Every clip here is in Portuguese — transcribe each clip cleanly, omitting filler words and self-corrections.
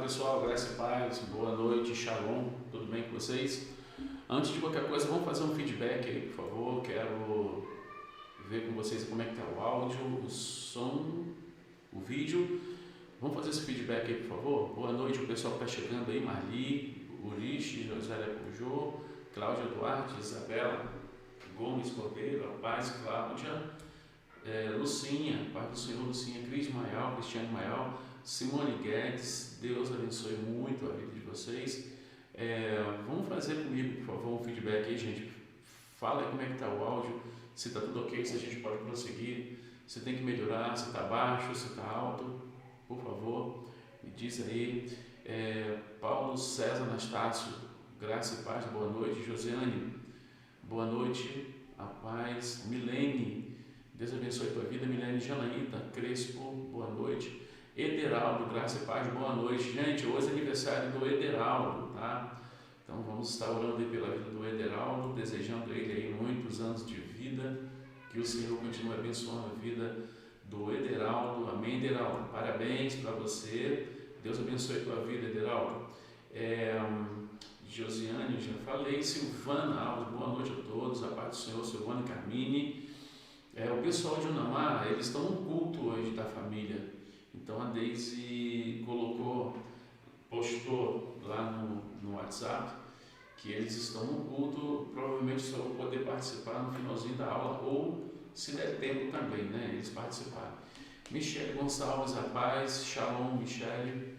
pessoal, graça e paz, boa noite, shalom, tudo bem com vocês? Antes de qualquer coisa, vamos fazer um feedback aí, por favor. Quero ver com vocês como é que está o áudio, o som, o vídeo. Vamos fazer esse feedback aí, por favor? Boa noite, o pessoal que está chegando aí, Marli, Uriche, Josélia Pujô, Cláudia Duarte, Isabela Gomes Cordeiro, a paz, Cláudia, Lucinha, paz do Senhor, Lucinha, Cris Maial, Cristiane Maial, Simone Guedes, Deus abençoe muito a vida de vocês. Vamos fazer comigo, por favor, um feedback aí, gente. Fala aí como é que está o áudio, se está tudo ok, se a gente pode prosseguir, se tem que melhorar, se está baixo, se está alto, por favor, me diz aí. Paulo César Anastácio, graça e paz, boa noite. Josiane, boa noite, a paz. Milene, Deus abençoe a tua vida. Milene Janaíta Crespo, boa noite. Ederaldo, graça e paz, boa noite. Gente, hoje é aniversário do Ederaldo, tá? Então vamos estar orando aí pela vida do Ederaldo, desejando ele aí muitos anos de vida, que o Senhor continue abençoando a vida do Ederaldo. Amém, Ederaldo? Parabéns para você, Deus abençoe a tua vida, Ederaldo. Josiane, já falei. Silvana Alves, boa noite a todos, a paz do Senhor. Silvana Carmine. O pessoal de Unamar, eles estão no culto hoje da família. Então a Deise postou lá no WhatsApp que eles estão no culto, provavelmente só vão poder participar no finalzinho da aula, ou se der tempo também, né, eles participarem. Michele Gonçalves, a paz, shalom, Michele.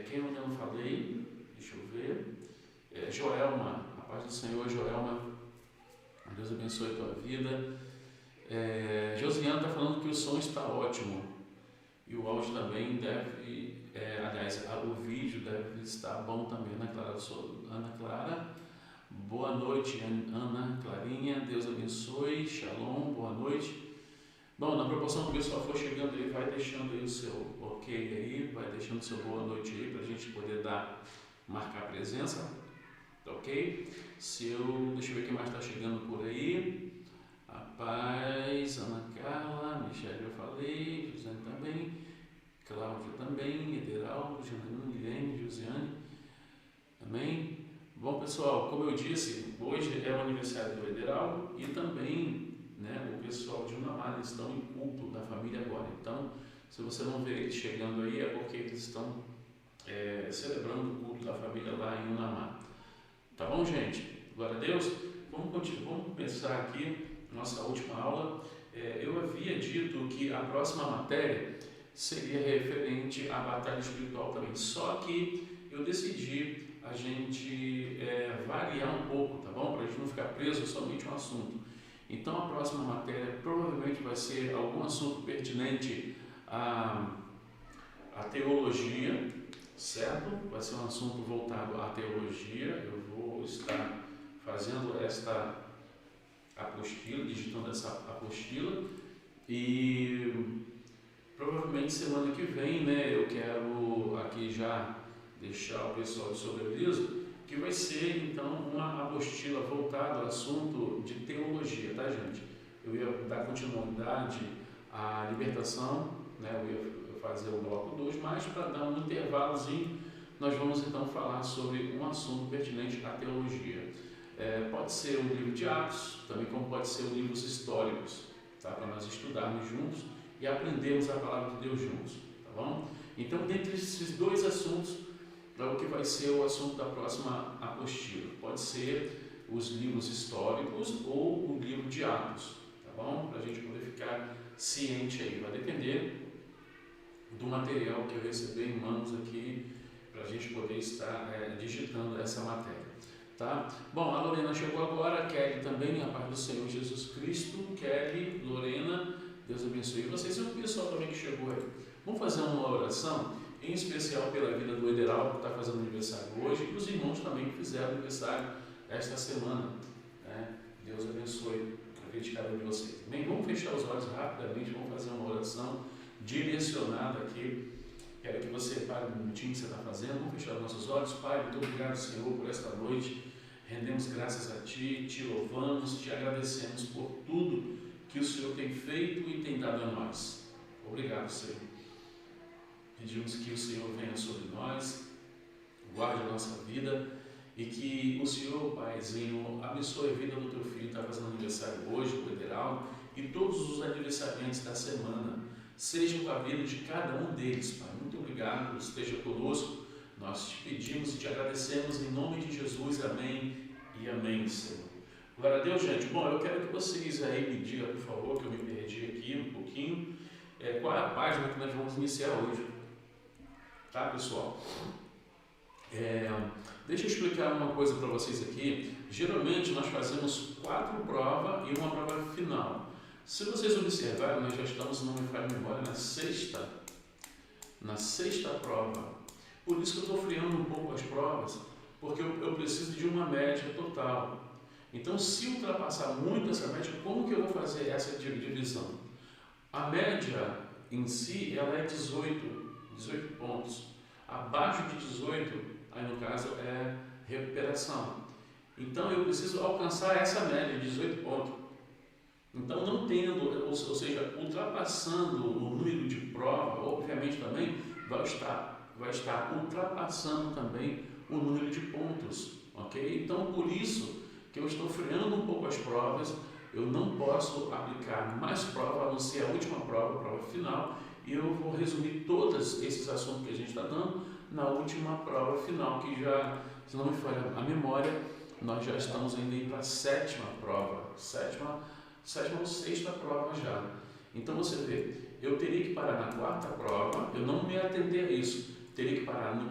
Quem eu não falei, deixa eu ver, Joelma, a paz do Senhor, Joelma, Deus abençoe a tua vida. Josiane está falando que o som está ótimo. E o áudio também deve, o vídeo deve estar bom também. Ana Clara, boa noite, Ana Clarinha, Deus abençoe, shalom, boa noite. Bom, na proporção que o pessoal for chegando aí, vai deixando aí o seu ok aí, vai deixando o seu boa noite aí, para a gente poder marcar a presença, ok? Deixa eu ver quem mais está chegando por aí. A paz, Ana Carla, Michele eu falei, Josiane também, Cláudia também, Ederaldo, Janaína, Liliane, Josiane, amém? Bom pessoal, como eu disse, hoje é o aniversário do Ederaldo e também, né, o pessoal de Unamar estão em culto da família agora. Então, se você não vê eles chegando aí, é porque eles estão celebrando o culto da família lá em Unamar. Tá bom, gente? Glória a Deus. Vamos começar aqui nossa última aula. Eu havia dito que a próxima matéria seria referente à batalha espiritual também, só que eu decidi a gente variar um pouco, tá bom? Para a gente não ficar preso somente a um assunto. Então a próxima matéria provavelmente vai ser algum assunto pertinente à teologia, certo? Vai ser um assunto voltado à teologia. Eu vou estar fazendo esta apostila, digitando essa apostila, e provavelmente semana que vem, né, eu quero aqui já deixar o pessoal de sobreaviso que vai ser então uma apostila voltada ao assunto de teologia, tá, gente? Eu ia dar continuidade à libertação, né, eu ia fazer o bloco 2, mas para dar um intervalozinho, nós vamos então falar sobre um assunto pertinente à teologia. Pode ser um livro de Atos, também como pode ser livros históricos, tá? Para nós estudarmos juntos e aprendermos a palavra de Deus juntos, tá bom? Então, dentre esses dois assuntos, é o que vai ser o assunto da próxima apostila. Pode ser os livros históricos ou o livro de Atos, tá bom? Para a gente poder ficar ciente aí. Vai depender do material que eu receber em mãos aqui, para a gente poder estar digitando essa matéria. Tá? Bom, a Lorena chegou agora, a Kelly também, a paz do Senhor Jesus Cristo. Kelly, Lorena, Deus abençoe vocês e o pessoal também que chegou aí. Vamos fazer uma oração, em especial pela vida do Ederaldo, que está fazendo aniversário hoje, e os irmãos também que fizeram aniversário esta semana, né? Deus abençoe a vida de cada um de vocês. Bem, vamos fechar os olhos rapidamente, vamos fazer uma oração direcionada aqui. Quero que você pare um minutinho que você está fazendo. Vamos fechar os nossos olhos. Pai, muito obrigado, Senhor, por esta noite. Rendemos graças a Ti, Te louvamos, Te agradecemos por tudo que o Senhor tem feito e tem dado a nós. Obrigado, Senhor. pedimos que o Senhor venha sobre nós, guarde a nossa vida e que o Senhor, Paizinho, abençoe a vida do teu filho que está fazendo aniversário hoje, o Ederaldo, e todos os aniversariantes da semana. Seja com a vida de cada um deles, Pai. Muito obrigado, esteja conosco. Nós te pedimos e te agradecemos em nome de Jesus. Amém e amém, Senhor. Glória a Deus, gente. Bom, eu quero que vocês aí me digam, por favor, que eu me perdi aqui um pouquinho, qual é a página que nós vamos iniciar hoje. Tá, pessoal? Deixa eu explicar uma coisa para vocês aqui. Geralmente nós fazemos 4 provas e uma prova final. Se vocês observarem, nós já estamos, não me falha a memória, na sexta prova. Por isso que eu estou friando um pouco as provas, porque eu preciso de uma média total. Então, se ultrapassar muito essa média, como que eu vou fazer essa divisão? A média em si, ela é 18 pontos. Abaixo de 18, aí no caso é recuperação. Então, eu preciso alcançar essa média de 18 pontos. Então, não tendo, ou seja, ultrapassando o número de prova, obviamente também vai estar ultrapassando também o número de pontos, ok? Então, por isso que eu estou freando um pouco as provas, eu não posso aplicar mais prova, a não ser a última prova, a prova final, e eu vou resumir todos esses assuntos que a gente está dando na última prova final, que já, se não me falha a memória, nós já estamos indo para a sétima prova, sétima ou sexta prova já. Então você vê, eu teria que parar na 4ª prova, eu não me atender a isso, teria que parar na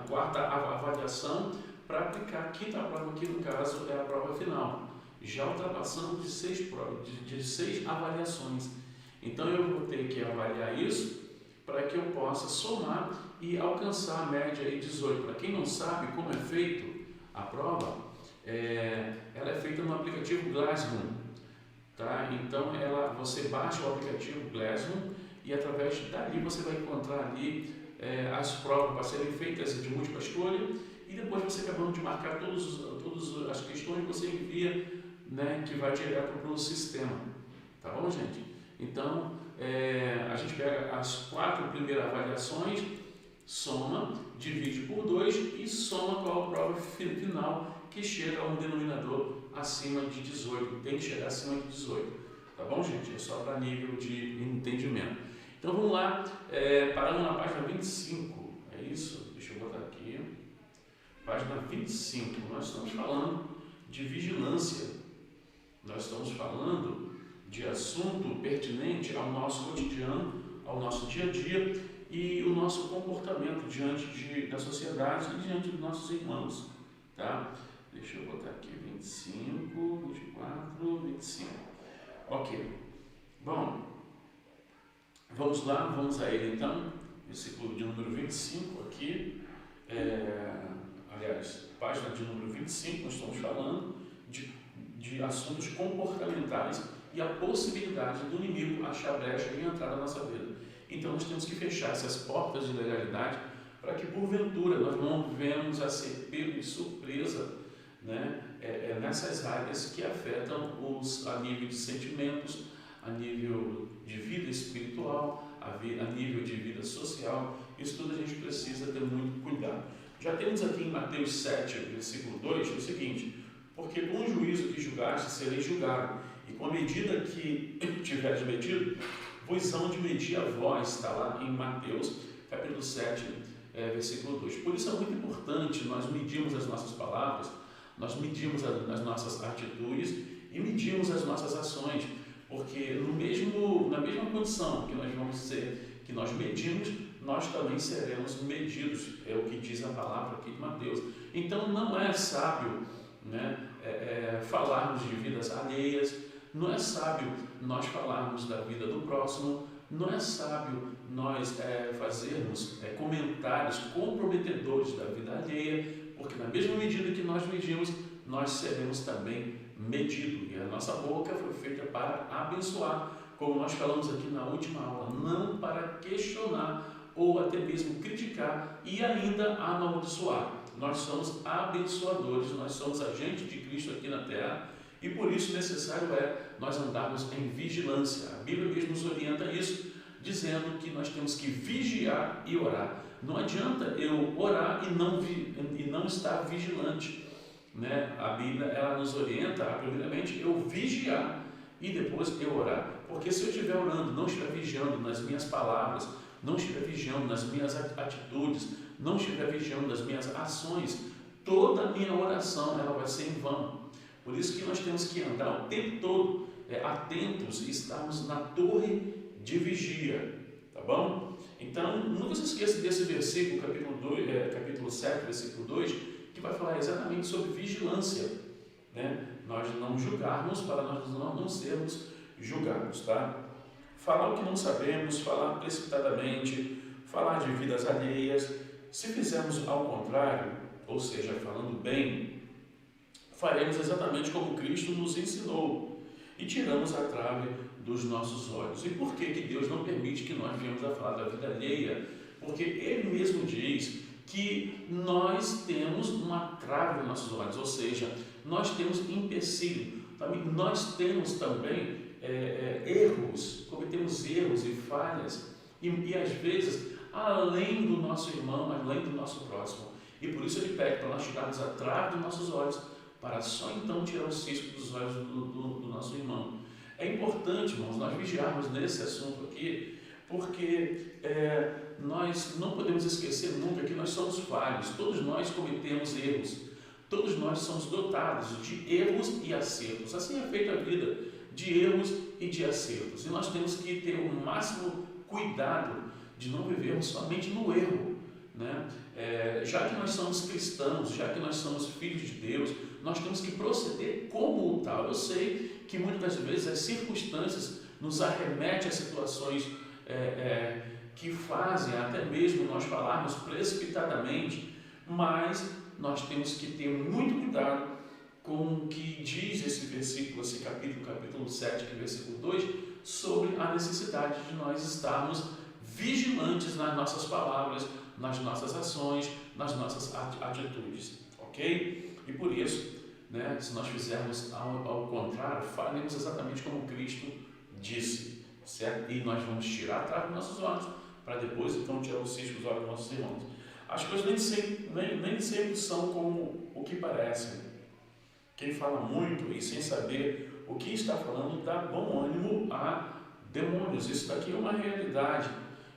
4ª avaliação para aplicar a 5ª prova, que no caso é a prova final, já ultrapassando de 6 avaliações. Então eu vou ter que avaliar isso para que eu possa somar e alcançar a média de 18. Para quem não sabe como é feito a prova, ela é feita no aplicativo Classroom, tá? Então você baixa o aplicativo Classroom e através dali você vai encontrar ali as provas para serem feitas de múltipla escolha, e depois você acabando de marcar todas as questões, você envia, né, que vai direto para o sistema, tá bom, gente? Então a gente pega as 4 primeiras avaliações, soma, divide por 2 e soma com a prova final, que chega a um denominador acima de 18, tem que chegar acima de 18, tá bom, gente? É só para nível de entendimento. Então vamos lá, parando na página 25, é isso? Deixa eu botar aqui, página 25, nós estamos falando de vigilância, nós estamos falando de assunto pertinente ao nosso cotidiano, ao nosso dia a dia e o nosso comportamento diante da sociedade e diante dos nossos irmãos, tá? Deixa eu botar aqui 25, 24, 25. Ok. Bom, vamos lá, vamos a ele então. Versículo de número 25 aqui. Aliás, página de número 25, nós estamos falando de assuntos comportamentais e a possibilidade do inimigo achar brecha e entrar na nossa vida. Então nós temos que fechar essas portas de legalidade para que porventura nós não venhamos a ser pego de surpresa, né? Nessas áreas que afetam a nível de sentimentos, a nível de vida espiritual, a nível de vida social. Isso tudo a gente precisa ter muito cuidado. Já temos aqui em Mateus 7, versículo 2, o seguinte: porque com o juízo que julgaste, sereis julgado, e com a medida que tiveres medido, vos hão de medir a vós. Está lá em Mateus, capítulo 7, versículo 2. Por isso é muito importante nós medirmos as nossas palavras, nós medimos as nossas atitudes e medimos as nossas ações, porque na mesma condição que nós vamos ser, que nós medimos, nós também seremos medidos, é o que diz a palavra aqui de Mateus. Então não é sábio, né, falarmos de vidas alheias, não é sábio nós falarmos da vida do próximo, não é sábio nós fazermos comentários comprometedores da vida alheia, porque na mesma medida que nós medimos, nós seremos também medidos. E a nossa boca foi feita para abençoar, como nós falamos aqui na última aula, não para questionar ou até mesmo criticar e ainda amaldiçoar. Nós somos abençoadores, nós somos agentes de Cristo aqui na terra, E por isso necessário é nós andarmos em vigilância. A Bíblia mesmo nos orienta a isso, dizendo que nós temos que vigiar e orar. Não adianta eu orar e não estar vigilante, né? A Bíblia ela nos orienta a, primeiramente, eu vigiar e depois eu orar. Porque se eu estiver orando, não estiver vigiando nas minhas palavras, não estiver vigiando nas minhas atitudes, não estiver vigiando nas minhas ações, toda a minha oração ela vai ser em vão. Por isso que nós temos que andar o tempo todo atentos e estarmos na torre de vigia, tá bom? Então, nunca se esqueça desse versículo, capítulo 7, versículo 2, que vai falar exatamente sobre vigilância, né? Nós não julgarmos para nós não sermos julgados, tá? Falar o que não sabemos, falar precipitadamente, falar de vidas alheias. Se fizermos ao contrário, ou seja, falando bem, faremos exatamente como Cristo nos ensinou e tiramos a trave dos nossos olhos. E por que Deus não permite que nós venhamos a falar da vida alheia? Porque Ele mesmo diz que nós temos uma trave nos nossos olhos, ou seja, nós temos empecilho, nós temos também erros, cometemos erros e falhas, e às vezes além do nosso irmão, além do nosso próximo. E por isso Ele pede para nós tirarmos a trave dos nossos olhos, para só então tirar o cisco dos olhos do nosso irmão. É importante, irmãos, nós vigiarmos nesse assunto aqui, porque nós não podemos esquecer nunca que nós somos falhos, todos nós cometemos erros, todos nós somos dotados de erros e acertos. Assim é feita a vida, de erros e de acertos. E nós temos que ter o máximo cuidado de não vivermos somente no erro, né? Já que nós somos cristãos, já que nós somos filhos de Deus, nós temos que proceder como o tal. Eu sei que muitas das vezes as circunstâncias nos arremetem a situações que fazem até mesmo nós falarmos precipitadamente, mas nós temos que ter muito cuidado com o que diz esse versículo, esse capítulo 7, que é o versículo 2, sobre a necessidade de nós estarmos vigilantes nas nossas palavras, nas nossas ações, nas nossas atitudes, ok? E por isso, né, se nós fizermos ao contrário, faremos exatamente como Cristo disse, certo? E nós vamos tirar a trave dos nossos olhos, para depois então tirar o cisco dos olhos dos nossos irmãos. As coisas nem sempre são como o que parecem. Quem fala muito e sem saber o que está falando dá bom ânimo a demônios. Isso daqui é uma realidade.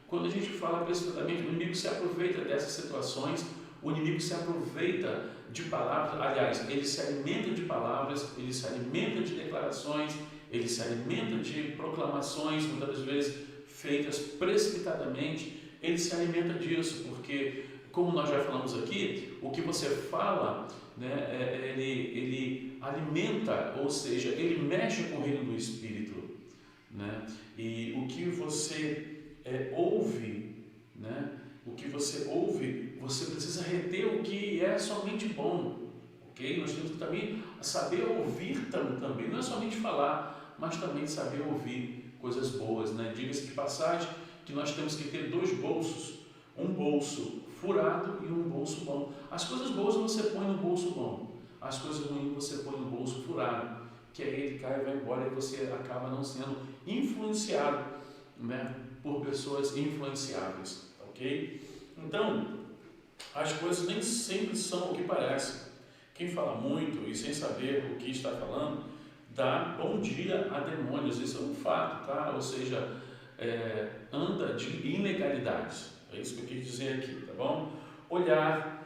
Quando a gente fala precipitadamente, o inimigo se aproveita dessas situações, o inimigo se aproveita de palavras, aliás, ele se alimenta de palavras, ele se alimenta de declarações, ele se alimenta de proclamações, muitas das vezes feitas precipitadamente, ele se alimenta disso, porque, como nós já falamos aqui, o que você fala, né, ele alimenta, ou seja, ele mexe com o reino do Espírito, né? E o que você ouve, né? O que você ouve, você precisa reter o que é somente bom, ok? Nós temos que também saber ouvir também, não é somente falar, mas também saber ouvir coisas boas, né? Diga-se de passagem que nós temos que ter dois bolsos, um bolso furado e um bolso bom. As coisas boas você põe no bolso bom, as coisas ruins você põe no bolso furado, que aí ele cai e vai embora e você acaba não sendo influenciado, né, por pessoas influenciáveis, ok? Então, as coisas nem sempre são o que parecem. Quem fala muito e sem saber o que está falando, dá bom dia a demônios, isso é um fato, tá? Ou seja, anda de ilegalidades, é isso que eu quis dizer aqui, tá bom? Olhar,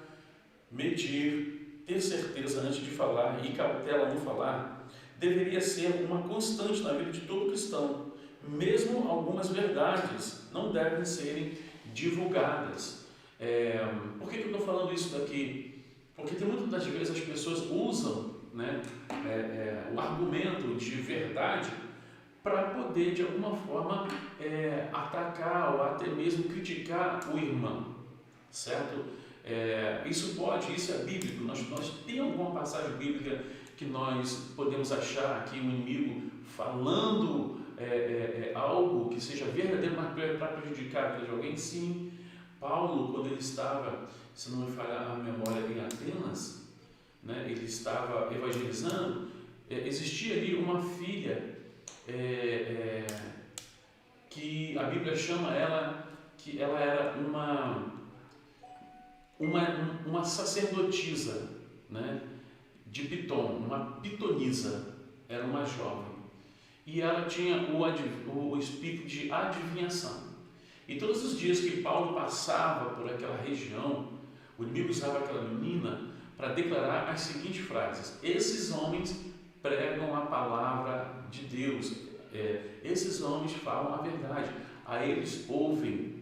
medir, ter certeza antes de falar e cautela no falar, deveria ser uma constante na vida de todo cristão. Mesmo algumas verdades não devem serem divulgadas. Por que eu estou falando isso daqui? Porque tem muitas das vezes as pessoas usam, né, o argumento de verdade para poder de alguma forma atacar ou até mesmo criticar o irmão, certo? Isso é bíblico. Nós temos alguma passagem bíblica que nós podemos achar que o inimigo falando algo que seja verdadeiro, mas para prejudicar a vida de alguém? Sim. Paulo, quando ele estava, se não me falha a memória, em Atenas, né, ele estava evangelizando, existia ali uma filha que a Bíblia chama ela, que ela era uma sacerdotisa, né, de Pitom, uma pitonisa, era uma jovem. E ela tinha o espírito de adivinhação. E todos os dias que Paulo passava por aquela região, o inimigo usava aquela menina para declarar as seguintes frases: esses homens pregam a palavra de Deus, esses homens falam a verdade, a eles ouvem.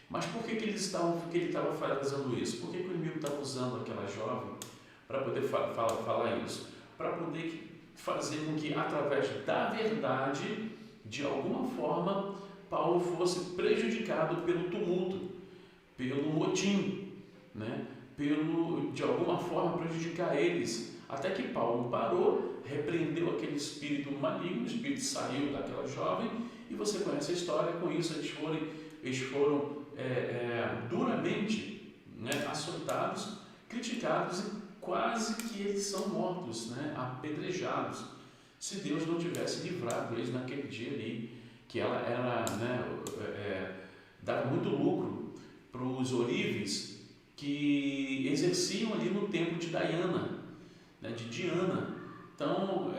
Mas por que ele estava fazendo isso? Por que o inimigo estava usando aquela jovem para poder falar isso? Para poder fazer com que, através da verdade, de alguma forma, Paulo fosse prejudicado pelo tumulto, pelo motim, né? De alguma forma prejudicar eles, até que Paulo parou, repreendeu aquele espírito maligno, o espírito saiu daquela jovem, e você conhece a história. Com isso eles foram duramente, né, açoitados, criticados, e quase que eles são mortos, né, apedrejados, se Deus não tivesse livrado eles naquele dia ali, que ela era, né, dava muito lucro para os ourives que exerciam ali no templo de Diana, né, de Diana. Então,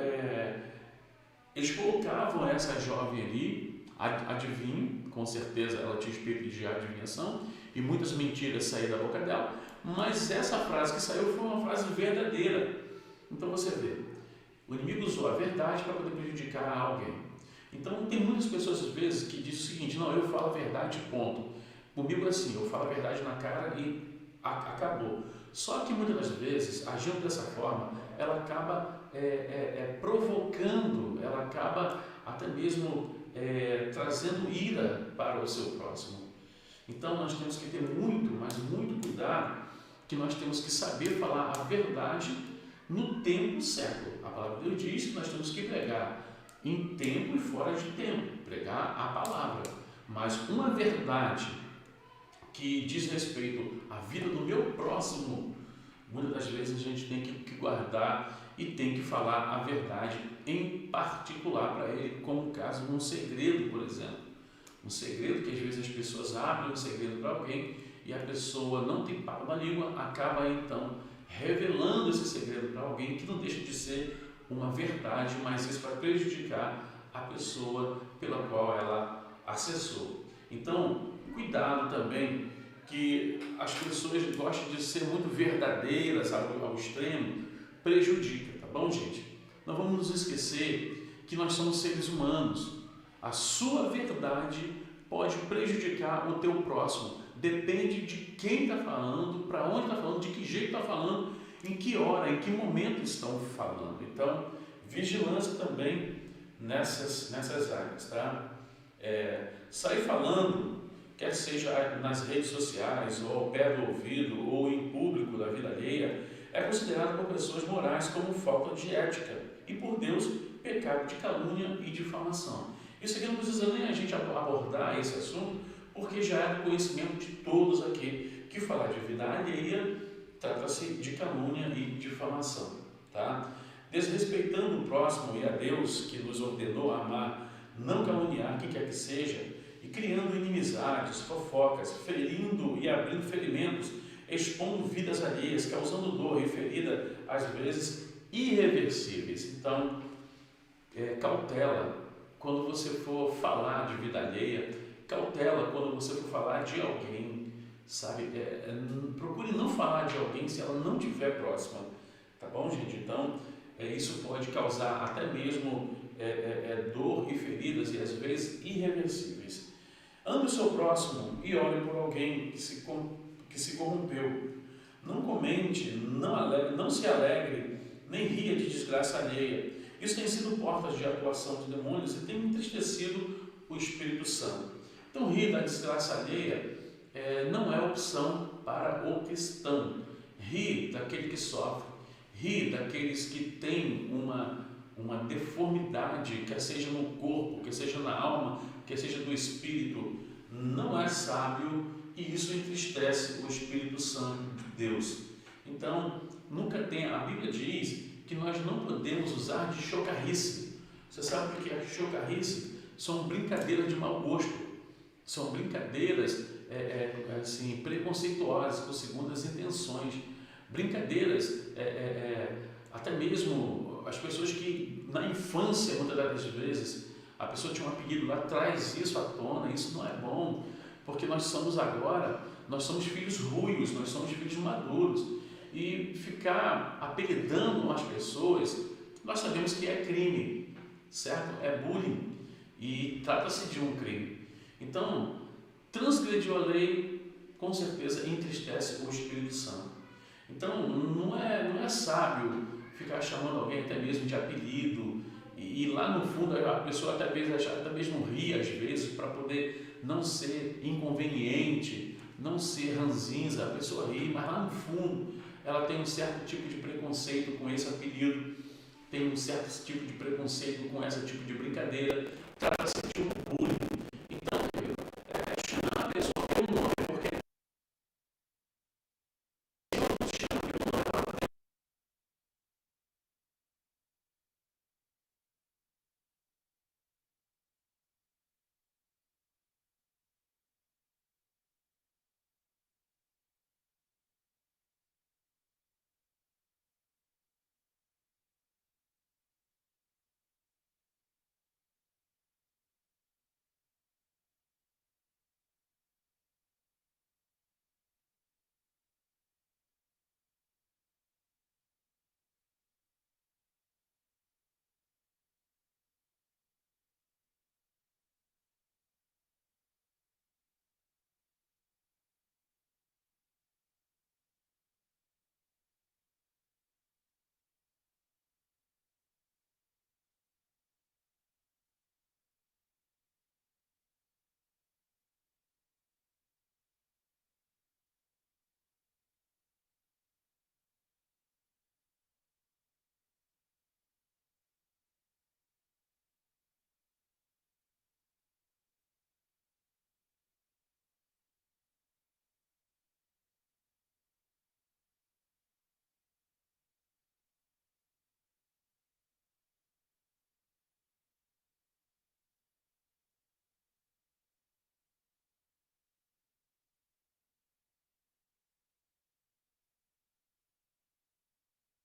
eles colocavam essa jovem ali, adivinho, com certeza ela tinha espírito de adivinhação, e muitas mentiras saíram da boca dela, mas essa frase que saiu foi uma frase verdadeira. Então você vê, o inimigo usou a verdade para poder prejudicar alguém. Então tem muitas pessoas às vezes que dizem o seguinte: não, eu falo a verdade, ponto. Comigo é assim, eu falo a verdade na cara e acabou. Só que muitas das vezes, agindo dessa forma, ela acaba provocando, ela acaba até mesmo trazendo ira para o seu próximo. Então nós temos que ter muito, mas muito cuidado, que nós temos que saber falar a verdade no tempo certo. A palavra de Deus diz que nós temos que pregar em tempo e fora de tempo, pregar a palavra. Mas uma verdade que diz respeito à vida do meu próximo, muitas das vezes a gente tem que guardar e tem que falar a verdade em particular para ele, como o caso de um segredo, por exemplo. Um segredo que às vezes as pessoas abrem um segredo para alguém e a pessoa não tem papo na língua, acaba então revelando esse segredo para alguém, que não deixa de ser uma verdade, mas isso vai prejudicar a pessoa pela qual ela acessou. Então, cuidado também, que as pessoas gostam de ser muito verdadeiras ao extremo, prejudica, tá bom, gente? Não vamos nos esquecer que nós somos seres humanos. A sua verdade pode prejudicar o teu próximo. Depende de quem está falando, para onde está falando, de que jeito está falando, em que hora, em que momento estão falando. Então, vigilância também nessas áreas, tá? Sair falando, quer seja nas redes sociais, ou ao pé do ouvido, ou em público da vida alheia, é considerado por pessoas morais como falta de ética e por Deus pecado de calúnia e difamação. Isso aqui não precisa nem a gente abordar esse assunto, porque já é do conhecimento de todos aqui que falar de vida alheia trata-se de calúnia e difamação, tá? Desrespeitando o próximo e a Deus, que nos ordenou amar, não caluniar quem quer que seja, e criando inimizades, fofocas, ferindo e abrindo ferimentos, expondo vidas alheias, causando dor e ferida, às vezes irreversíveis. Então, cautela quando você for falar de vida alheia, cautela quando você for falar de alguém, sabe? Procure não falar de alguém se ela não estiver próxima, tá bom, gente? Então, isso pode causar até mesmo dor e feridas, e às vezes irreversíveis. Ame o seu próximo e ore por alguém que se corrompeu. Não comente, não se alegre, nem ria de desgraça alheia. Isso tem sido portas de atuação de demônios e tem entristecido o Espírito Santo. Então, rir da desgraça alheia não é opção para o cristão. Rir daquele que sofre, rir daqueles que têm uma deformidade, quer seja no corpo, quer seja na alma, quer seja do espírito, não é sábio, e isso entristece o Espírito Santo de Deus. Então, nunca tenha, a Bíblia diz que nós não podemos usar de chocarrice. Você sabe o que é chocarrice? São brincadeiras de mau gosto, são brincadeiras assim, preconceituosas, com segundas intenções, brincadeiras, até mesmo as pessoas que na infância, muitas das vezes, a pessoa tinha um apelido lá, traz isso à tona, isso não é bom, porque nós somos filhos ruios, nós somos filhos maduros, e ficar apelidando as pessoas, nós sabemos que é crime, certo? É bullying, e trata-se de um crime. Então, transgredir a lei, com certeza, entristece o Espírito Santo. Então, não é sábio ficar chamando alguém até mesmo de apelido, e lá no fundo a pessoa até mesmo ri às vezes, para poder não ser inconveniente, não ser ranzinza, a pessoa ri, mas lá no fundo ela tem um certo tipo de preconceito com esse apelido, tem um certo tipo de preconceito com esse tipo de brincadeira, trata-se de um bullying. Então, chamar a pessoa pelo nome, porque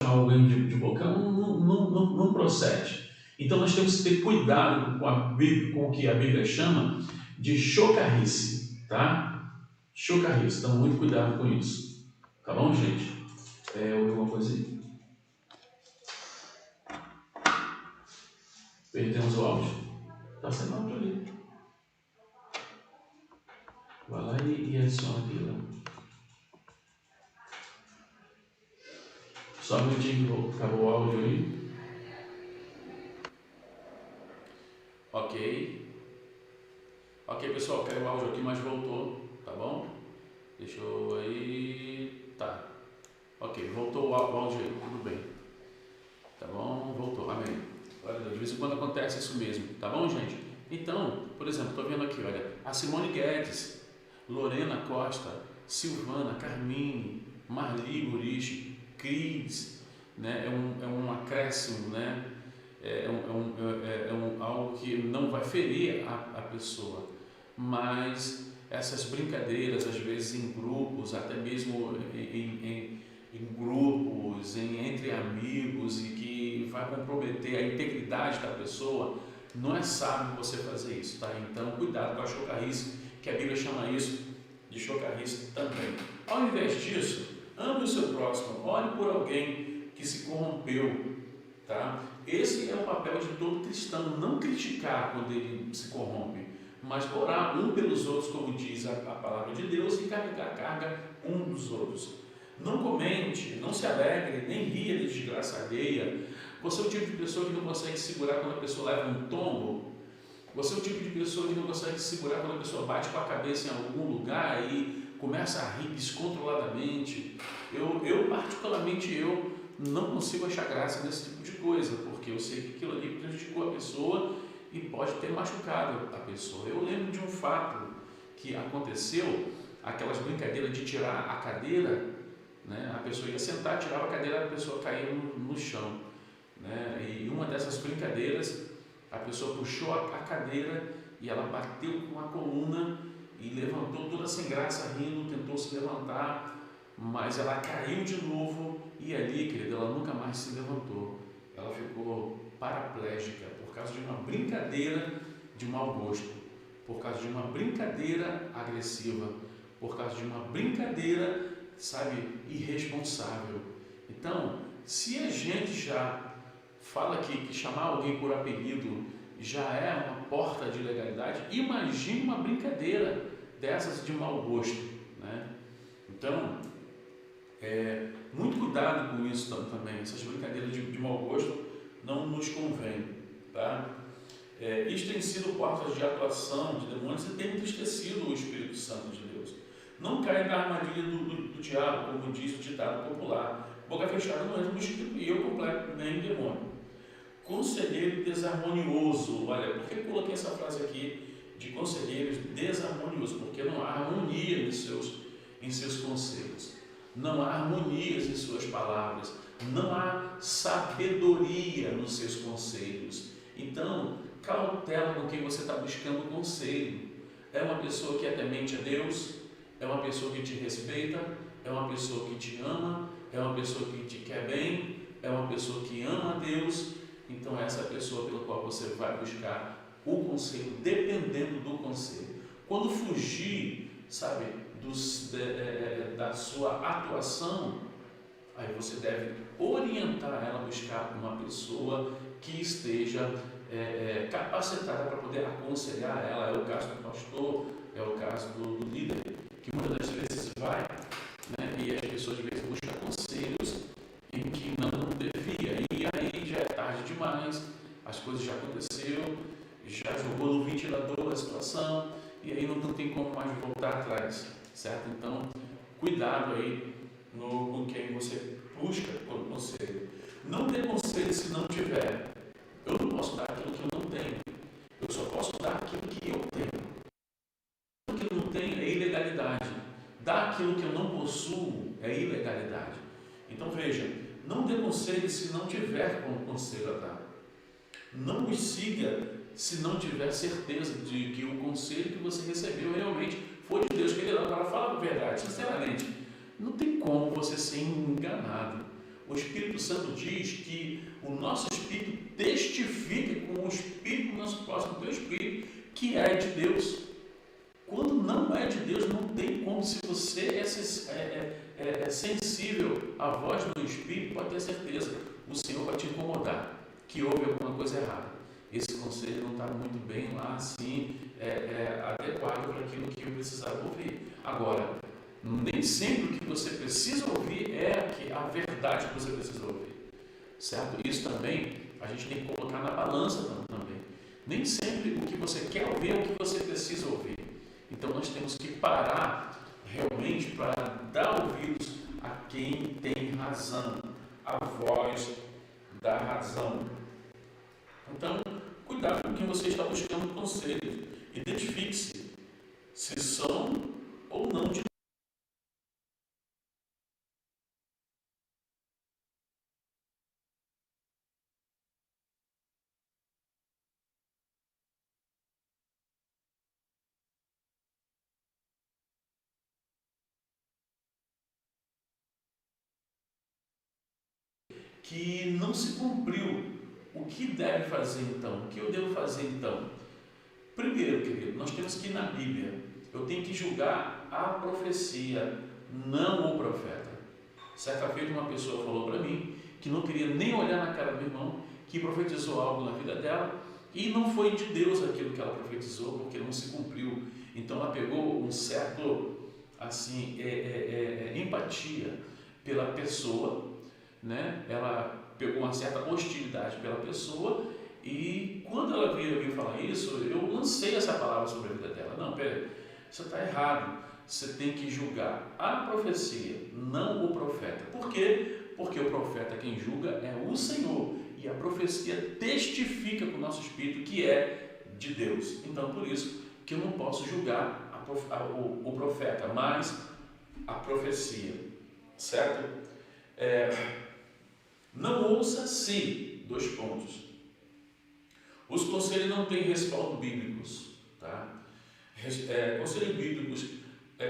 alguém de bocão não procede. Então nós temos que ter cuidado com com o que a Bíblia chama de chocarrice, tá? Chocarrice, então muito cuidado com isso, tá bom, gente? Ouviu alguma coisa aí? Perdemos o áudio? Tá sem áudio ali. Vai lá e adiciona aqui, né? Só um minutinho que acabou o áudio aí. Ok, pessoal, caiu o áudio aqui, mas voltou, tá bom? Deixa eu aí. Tá. Ok, voltou o áudio aí, tudo bem. Tá bom? Voltou, amém. Olha, de vez em quando acontece isso mesmo, tá bom, gente? Então, por exemplo, estou vendo aqui, olha, a Simone Guedes, Lorena Costa, Silvana, Carmine, Marli Gurich, Cris, né? É um acréscimo, né? Algo que não vai ferir a pessoa, mas essas brincadeiras, às vezes em grupos, até mesmo em grupos, entre amigos, e que vai comprometer a integridade da pessoa, não é sábio você fazer isso, tá? Então, cuidado com a chocarrice, que a Bíblia chama isso de chocarrice também. Ao invés disso, ame o seu próximo, ore por alguém que se corrompeu, tá? Esse é o papel de todo cristão, não criticar quando ele se corrompe, mas orar um pelos outros, como diz a palavra de Deus, e carregar a carga um dos outros. Não comente, não se alegre, nem ria de desgraça alheia. Você é o tipo de pessoa que não consegue segurar quando a pessoa leva um tombo. Você é o tipo de pessoa que não consegue segurar quando a pessoa bate com a cabeça em algum lugar e começa a rir descontroladamente. Particularmente, não consigo achar graça nesse tipo de coisa, porque eu sei que aquilo ali prejudicou a pessoa e pode ter machucado a pessoa. Eu lembro de um fato que aconteceu, aquelas brincadeiras de tirar a cadeira, né? A pessoa ia sentar, tirava a cadeira, a pessoa caía no chão. né? E uma dessas brincadeiras, a pessoa puxou a cadeira e ela bateu com a coluna e levantou toda sem graça, rindo, tentou se levantar, mas ela caiu de novo e ali, querida, ela nunca mais se levantou. Ela ficou paraplégica por causa de uma brincadeira de mau gosto, por causa de uma brincadeira agressiva, por causa de uma brincadeira, sabe, irresponsável. Então, se a gente já fala que chamar alguém por apelido já é uma porta de legalidade, imagine uma brincadeira dessas de mau gosto, né? Então, muito cuidado com isso também. Essas brincadeiras de mau gosto não nos convém, tá? Isso tem sido portas de atuação de demônios e tem entristecido o Espírito Santo de Deus. Não caia na armadilha do diabo, como diz o ditado popular. Boca fechada não entra no espírito e eu completo nem demônio. Conselheiro desarmonioso. Olha, por que eu coloquei essa frase aqui de conselheiros desarmoniosos? Porque não há harmonia em seus conselhos. Não há harmonias em suas palavras. Não há sabedoria nos seus conselhos. Então, cautela com quem você está buscando conselho. É uma pessoa que é temente a Deus? É uma pessoa que te respeita? É uma pessoa que te ama? É uma pessoa que te quer bem? É uma pessoa que ama a Deus? Então, essa é a pessoa pela qual você vai buscar o conselho, dependendo do conselho. Quando fugir, sabe, da sua atuação, aí você deve orientar ela a buscar uma pessoa que esteja capacitada para poder aconselhar ela. É o caso do pastor, é o caso do líder, que muitas das vezes vai, né, e as pessoas de vez buscam conselhos em que não devia, e aí já é tarde demais, as coisas já aconteceu, já jogou no ventilador a situação, e aí não tem como mais voltar atrás, certo? Então, cuidado aí com quem você busca por conselho. Não dê conselho se não tiver. Eu não posso dar aquilo que eu não tenho, eu só posso dar aquilo que eu tenho. Aquilo que eu não tenho é ilegalidade. Dar aquilo que eu não possuo é ilegalidade. Então veja, não dê conselho se não tiver como conselho a dar. Não os siga se não tiver certeza de que o conselho que você recebeu realmente foi de Deus. Querido, agora fala a verdade, sinceramente, não tem como você ser enganado. O Espírito Santo diz que o nosso Espírito testifica com o Espírito do nosso próximo, o teu Espírito, que é de Deus. Quando não é de Deus, não tem como. Se você é sensível à voz do Espírito, pode ter certeza, o Senhor vai te incomodar, que houve alguma coisa errada. Esse conselho não está muito bem lá, assim, adequado para aquilo que eu precisava ouvir. Agora, nem sempre o que você precisa ouvir é a verdade que você precisa ouvir, certo? Isso também a gente tem que colocar na balança também. Nem sempre o que você quer ouvir é o que você precisa ouvir. Então nós temos que parar realmente para dar ouvidos a quem tem razão, a voz da razão. Então, cuidado com quem você está buscando conselho. Identifique-se se são ou não de que não se cumpriu. O que deve fazer então? O que eu devo fazer então? Primeiro, querido, nós temos que ir na Bíblia. Eu tenho que julgar a profecia, não o profeta. Certa feita uma pessoa falou para mim que não queria nem olhar na cara do irmão, que profetizou algo na vida dela e não foi de Deus aquilo que ela profetizou, porque não se cumpriu. Então ela pegou um certo, assim, empatia pela pessoa, né? Ela pegou uma certa hostilidade pela pessoa e quando ela veio falar isso, eu lancei essa palavra sobre a vida dela. Não, peraí, você está errado. Você tem que julgar a profecia, não o profeta. Por quê? Porque o profeta quem julga é o Senhor e a profecia testifica com o nosso espírito que é de Deus. Então, por isso que eu não posso julgar o profeta, mas a profecia, certo? Não ouça se 2 pontos. Os conselhos não têm respaldo bíblicos, tá? Conselhos bíblicos,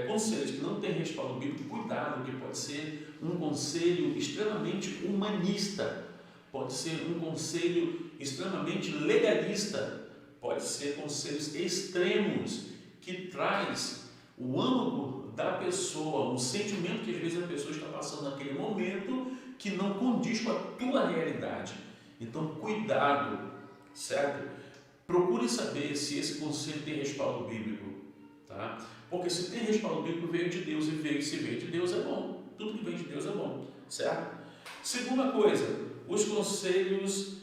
conselhos que não têm respaldo bíblico, cuidado, que pode ser um conselho extremamente humanista, pode ser um conselho extremamente legalista, pode ser conselhos extremos, que traz o âmago da pessoa, um sentimento que às vezes a pessoa está passando naquele momento, que não condiz com a tua realidade. Então, cuidado, certo? Procure saber se esse conselho tem respaldo bíblico, tá? Porque se tem respaldo bíblico, veio de Deus, e se veio de Deus é bom. Tudo que vem de Deus é bom, certo? Segunda coisa, os conselhos,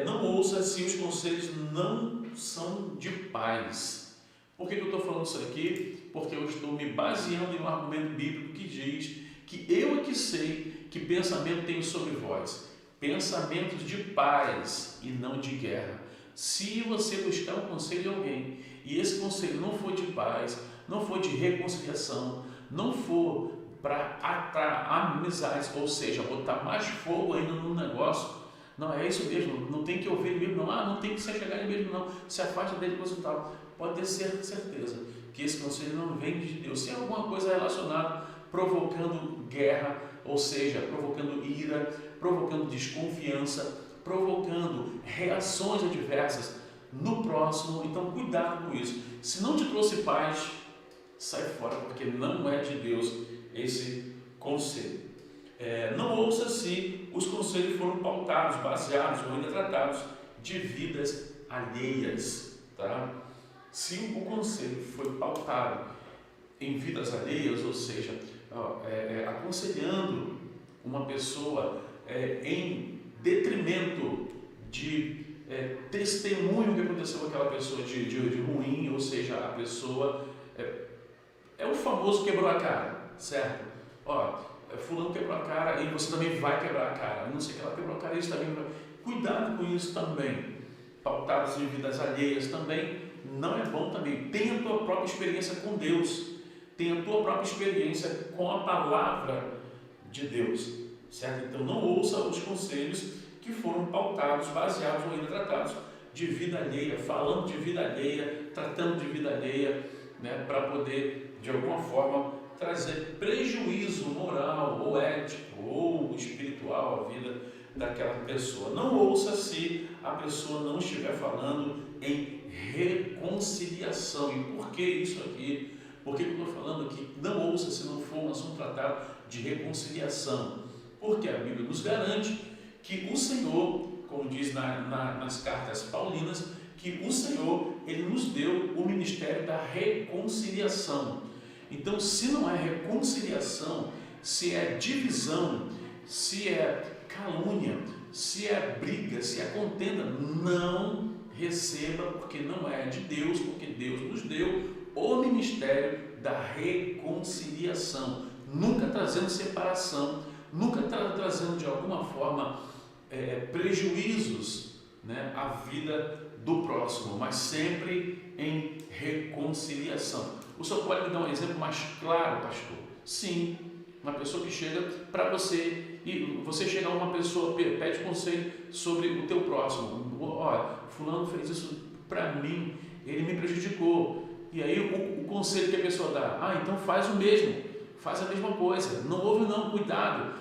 não ouça se os conselhos não são de paz. Por que eu estou falando isso aqui? Porque eu estou me baseando em um argumento bíblico que diz que eu é que sei que pensamento tenho sobre vós, pensamentos de paz e não de guerra. Se você buscar um conselho de alguém e esse conselho não for de paz, não for de reconciliação, não for para atar amizades, ou seja, botar mais fogo ainda no negócio, não é isso mesmo, não tem que ouvir ele mesmo, não tem que se chegar ele mesmo, não, se afasta dele, coisa e tal. Pode ter certeza que esse conselho não vem de Deus. Se é alguma coisa relacionada, provocando guerra, ou seja, provocando ira, provocando desconfiança, provocando reações adversas no próximo, então cuidado com isso. Se não te trouxe paz, sai fora, porque não é de Deus esse conselho. Não ouça se os conselhos foram pautados, baseados ou ainda tratados de vidas alheias, tá? Se o conselho foi pautado em vidas alheias, ou seja, aconselhando uma pessoa em detrimento de testemunho que aconteceu com aquela pessoa de ruim, ou seja, a pessoa é o famoso quebrou a cara, certo? Fulano quebrou a cara e você também vai quebrar a cara, não sei que ela quebrou a cara, isso também vai. Cuidado com isso também. Pautados em vidas alheias também não é bom também. Tenha a tua própria experiência com Deus, tenha a tua própria experiência com a palavra de Deus, certo? Então não ouça os conselhos que foram pautados, baseados ou ainda tratados de vida alheia, falando de vida alheia, tratando de vida alheia, né, para poder de alguma forma trazer prejuízo moral ou ético ou espiritual à vida daquela pessoa. Não ouça se a pessoa não estiver falando em reconciliação. E por que isso aqui? Por que eu estou falando aqui? Não ouça se não for um assunto tratado de reconciliação. Porque a Bíblia nos garante que o Senhor, como diz nas cartas paulinas, que o Senhor, Ele nos deu o ministério da reconciliação. Então, se não é reconciliação, se é divisão, se é calúnia, se é briga, se é contenda, não receba, porque não é de Deus, porque Deus nos deu o ministério da reconciliação, nunca trazendo separação, nunca trazendo de alguma forma prejuízos, né, à vida do próximo, mas sempre em reconciliação. O senhor pode me dar um exemplo mais claro, pastor? Sim, uma pessoa que chega para você e você chega a uma pessoa, pede conselho sobre o teu próximo. Olha, fulano fez isso para mim, ele me prejudicou. E aí o conselho que a pessoa dá, então faz o mesmo, faz a mesma coisa, não ouve não, cuidado,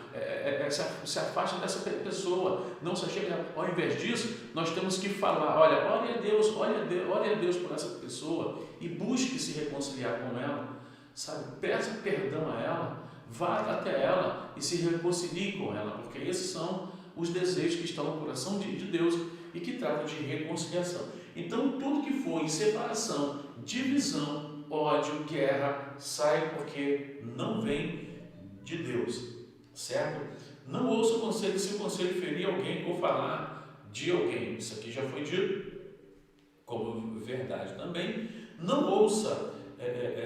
se afasta dessa pessoa, não se chega, ao invés disso, nós temos que falar, olha a Deus por essa pessoa e busque se reconciliar com ela, sabe, peça perdão a ela, vá até ela e se reconcilie com ela, porque esses são os desejos que estão no coração de Deus e que tratam de reconciliação. Então tudo que for em separação, divisão, ódio, guerra, sai porque não vem de Deus, certo? Não ouça o conselho se o conselho ferir alguém ou falar de alguém. Isso aqui já foi dito como verdade também. Não ouça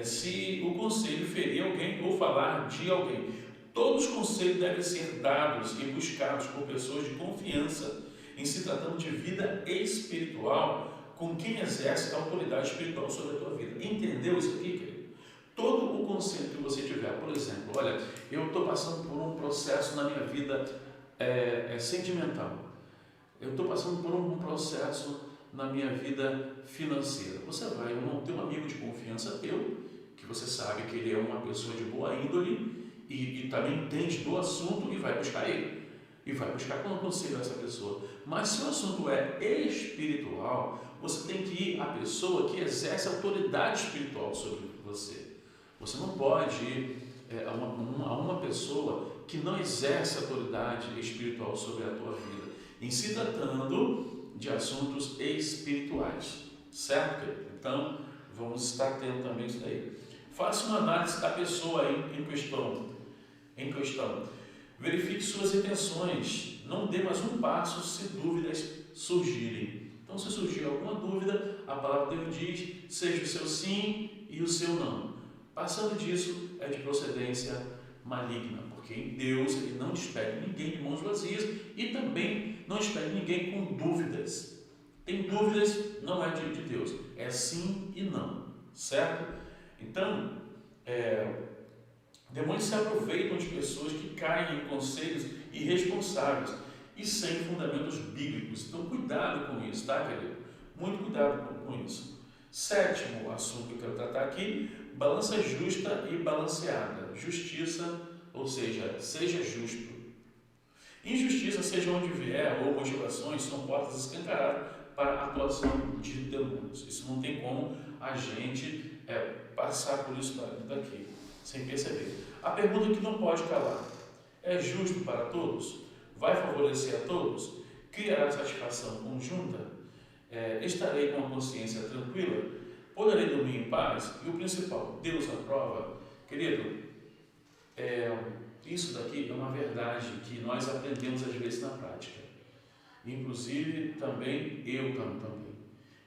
se o conselho ferir alguém ou falar de alguém. Todos os conselhos devem ser dados e buscados por pessoas de confiança em se tratando de vida espiritual, com quem exerce a autoridade espiritual sobre a tua vida. Entendeu isso aqui, querido? Todo o conselho que você tiver, por exemplo, olha, eu estou passando por um processo na minha vida sentimental. eu estou passando por um processo na minha vida financeira. Você vai ter um amigo de confiança teu, que você sabe que ele é uma pessoa de boa índole e também entende do assunto, e vai buscar ele. E vai buscar conselho a essa pessoa. Mas se o assunto é espiritual, você tem que ir à pessoa que exerce autoridade espiritual sobre você. Você não pode ir a uma pessoa que não exerce autoridade espiritual sobre a tua vida, em se tratando de assuntos espirituais, certo, querido? Então, vamos estar atento também a isso daí. Faça uma análise da pessoa em questão. Verifique suas intenções. Não dê mais um passo se dúvidas surgirem. Então, se surgir alguma dúvida, a palavra de Deus diz, seja o seu sim e o seu não. Passando disso, é de procedência maligna, porque em Deus ele não despede ninguém de mãos vazias e também não despede ninguém com dúvidas. Tem dúvidas, não é de Deus, é sim e não, certo? Então, demônios se aproveitam de pessoas que caem em conselhos irresponsáveis e sem fundamentos bíblicos. Então, cuidado com isso, tá, querido? Muito cuidado com isso. Sétimo assunto que eu quero tratar aqui, balança justa e balanceada. Justiça, ou seja, seja justo. Injustiça, seja onde vier, ou motivações, são portas escancaradas para a atuação de demônios. Isso não tem como a gente passar por isso daqui, sem perceber. A pergunta que não pode calar: é justo para todos? Vai favorecer a todos? Criará satisfação conjunta? Estarei com a consciência tranquila? Poderei dormir em paz? E o principal, Deus aprova? Querido, isso daqui é uma verdade que nós aprendemos às vezes na prática. Inclusive, também, eu também.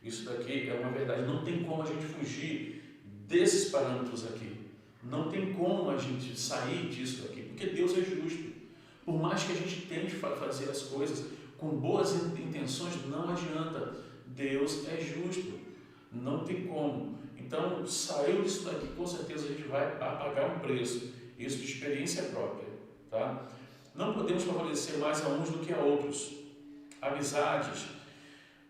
Isso daqui é uma verdade. Não tem como a gente fugir desses parâmetros aqui. Não tem como a gente sair disso aqui, porque Deus é justo. Por mais que a gente tente fazer as coisas com boas intenções, não adianta. Deus é justo. Não tem como. Então, saiu disso daqui, com certeza a gente vai pagar um preço. Isso de experiência própria. Tá? Não podemos favorecer mais a uns do que a outros. Amizades,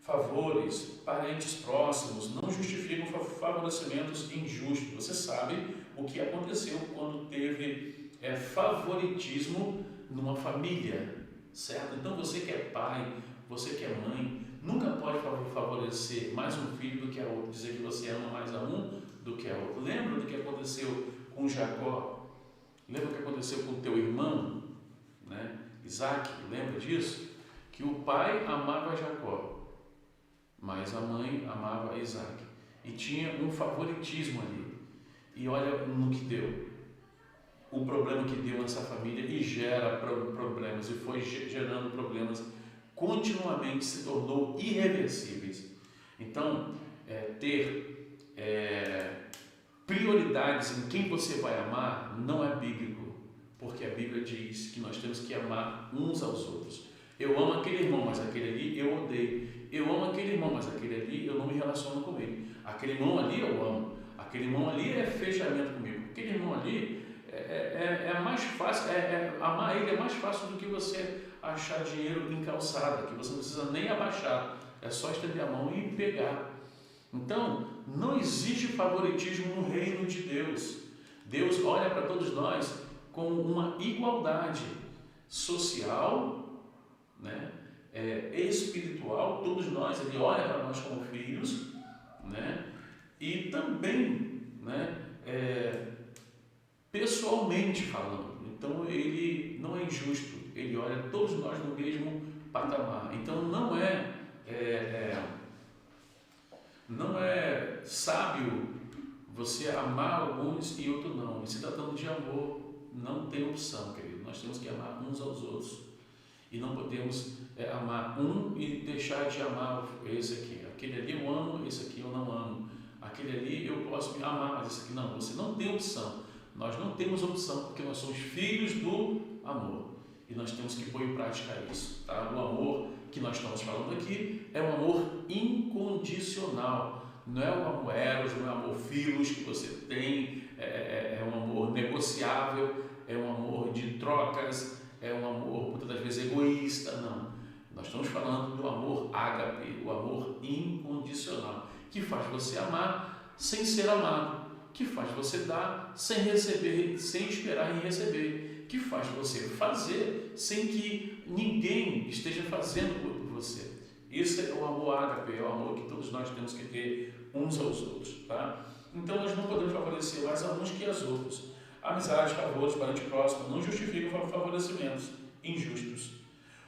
favores, parentes próximos não justificam favorecimentos injustos. Você sabe o que aconteceu quando teve favoritismo numa família, certo? Então você que é pai, você que é mãe, nunca pode favorecer mais um filho do que a outro, dizer que você ama mais a um do que a outro. Lembra do que aconteceu com Jacó? Lembra o que aconteceu com o teu irmão, né? Isaac, lembra disso? Que o pai amava Jacó, mas a mãe amava Isaac. E tinha um favoritismo ali. E olha no que deu. O problema que deu nessa família e gera problemas, e foi gerando problemas continuamente, se tornou irreversíveis. Então, ter prioridades em quem você vai amar não é bíblico, porque a Bíblia diz que nós temos que amar uns aos outros. Eu amo aquele irmão, mas aquele ali eu odeio. Eu amo aquele irmão, mas aquele ali eu não me relaciono com ele. Aquele irmão ali eu amo. Aquele irmão ali é fechamento comigo. Aquele irmão ali é mais fácil, amar ele é mais fácil do que você achar dinheiro em calçada, que você não precisa nem abaixar. É só estender a mão e pegar. Então, não existe favoritismo no reino de Deus. Deus olha para todos nós com uma igualdade social, né? Espiritual, todos nós, ele olha para nós como filhos, né? E também, né? Pessoalmente falando. Então ele não é injusto, ele olha todos nós no mesmo patamar. Então não é sábio você amar alguns e outros não. E se tratando de amor, não tem opção, querido. Nós temos que amar uns aos outros. E não podemos amar um e deixar de amar esse aqui. Aquele ali eu amo, esse aqui eu não amo. Aquele ali eu posso me amar, mas esse aqui não. Você não tem opção. Nós não temos opção porque nós somos filhos do amor. E nós temos que pôr em prática isso. Tá? O amor que nós estamos falando aqui é um amor incondicional. Não é um amor eros, não é um amor filos que você tem. É um amor negociável, é um amor de trocas, é um amor muitas das vezes egoísta. Não. Nós estamos falando do amor ágape, o amor incondicional, que faz você amar sem ser amado, que faz você dar sem receber, sem esperar em receber, que faz você fazer sem que ninguém esteja fazendo por você. Esse é o amor ágape, é o amor que todos nós temos que ter uns aos outros, tá? Então nós não podemos favorecer mais a uns que aos outros. Amizades, favores, parente próximo não justificam favorecimentos injustos.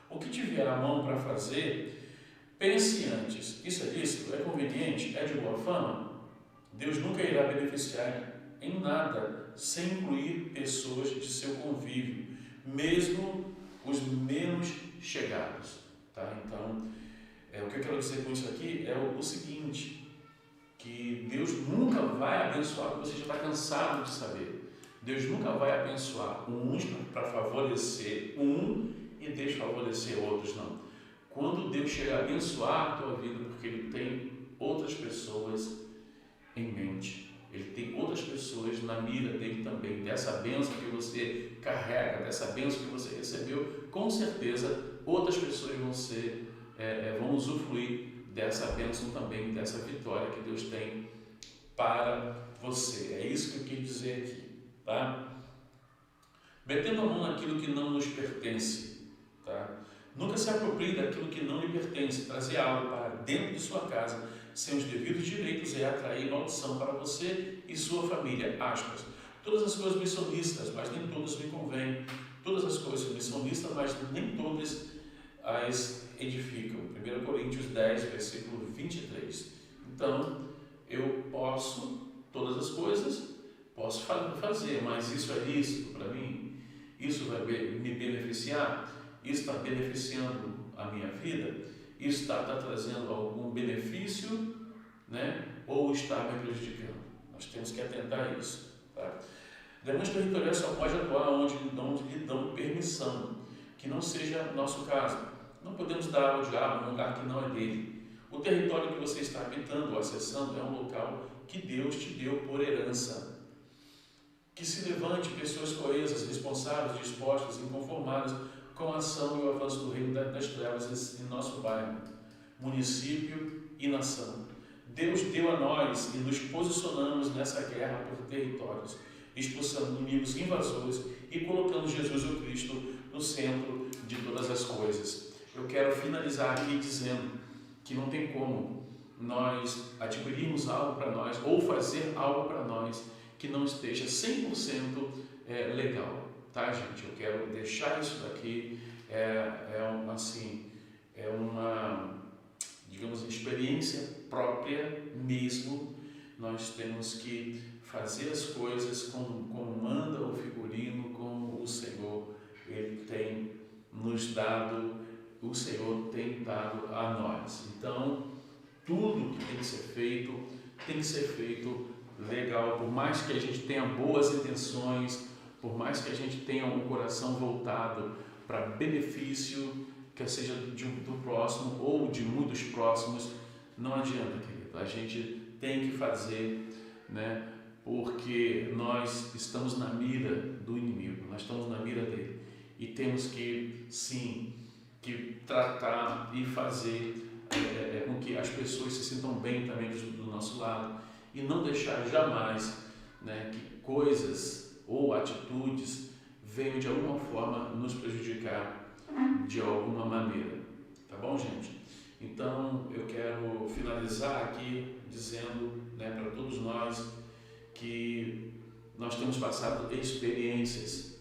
O que tiver à mão para fazer, pense antes. Isso é lícito? É conveniente? É de boa fama? Deus nunca irá beneficiar em nada sem incluir pessoas de seu convívio, mesmo os menos chegados. Tá? Então, o que eu quero dizer com isso aqui é o seguinte, que Deus nunca vai abençoar, você já está cansado de saber. Deus nunca vai abençoar uns para favorecer e desfavorecer outros, não. Quando Deus chega a abençoar a tua vida, porque Ele tem outras pessoas em mente, Ele tem outras pessoas na mira dele também, dessa bênção que você carrega, dessa bênção que você recebeu, com certeza outras pessoas vão usufruir dessa bênção também, dessa vitória que Deus tem para você. É isso que eu quis dizer aqui, tá? Metendo a mão naquilo que não nos pertence, tá? Nunca se aproprie daquilo que não lhe pertence. Trazer algo para dentro de sua casa sem os devidos direitos é atrair maldição para você e sua família. Aspas. Todas as coisas me são lícitas, mas nem todas me convêm. Todas as coisas me são lícitas, mas nem todas as edificam. 1 Coríntios 10, versículo 23. Então, eu posso todas as coisas, posso fazer, mas isso é lícito para mim? Isso vai me beneficiar? Isso está beneficiando a minha vida? Isso está trazendo algum benefício, né? Ou está me prejudicando? Nós temos que atentar a isso. Tá? Demônios territoriais só pode atuar onde lhe dão permissão, que não seja nosso caso. Não podemos dar ao diabo um lugar que não é dele. O território que você está habitando ou acessando é um local que Deus te deu por herança. Que se levante pessoas coesas, responsáveis, dispostas, inconformadas com a ação e o avanço do reino das trevas em nosso bairro, município e nação. Deus deu a nós e nos posicionamos nessa guerra por territórios, expulsando inimigos invasores e colocando Jesus o Cristo no centro de todas as coisas. Eu quero finalizar aqui dizendo que não tem como nós adquirirmos algo para nós ou fazer algo para nós que não esteja 100% legal, tá, gente? Eu quero deixar isso daqui, uma, digamos, experiência própria mesmo. Nós temos que fazer as coisas como manda o figurino, como o Senhor Ele tem nos dado, o Senhor tem dado a nós. Então, tudo que tem que ser feito legal, por mais que a gente tenha boas intenções, por mais que a gente tenha um coração voltado para benefício, que seja do próximo ou de muitos próximos, não adianta, querido. A gente tem que fazer, né? Porque nós estamos na mira do inimigo, nós estamos na mira dele e temos que, sim, que tratar e fazer com que as pessoas se sintam bem também do nosso lado e não deixar jamais, né, que coisas ou atitudes venham de alguma forma nos prejudicar de alguma maneira, tá bom, gente? Então eu quero finalizar aqui dizendo, né, para todos nós que nós temos passado experiências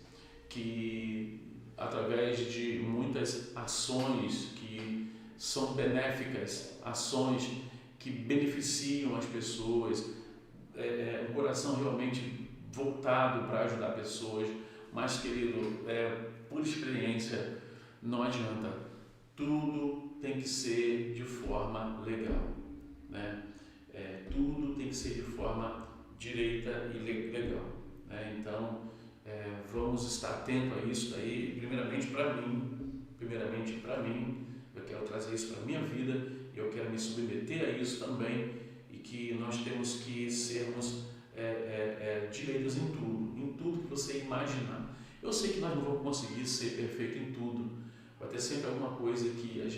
que através de muitas ações que são benéficas, ações que beneficiam as pessoas, um coração realmente voltado para ajudar pessoas, mas, querido, por experiência, não adianta, tudo tem que ser de forma legal, né? Tudo tem que ser de forma direita e legal, né? Então, vamos estar atentos a isso daí, primeiramente para mim, eu quero trazer isso para a minha vida, eu quero me submeter a isso também, e que nós temos que sermos direitos em tudo que você imaginar. Eu sei que nós não vamos conseguir ser perfeito em tudo, vai ter sempre alguma coisa que a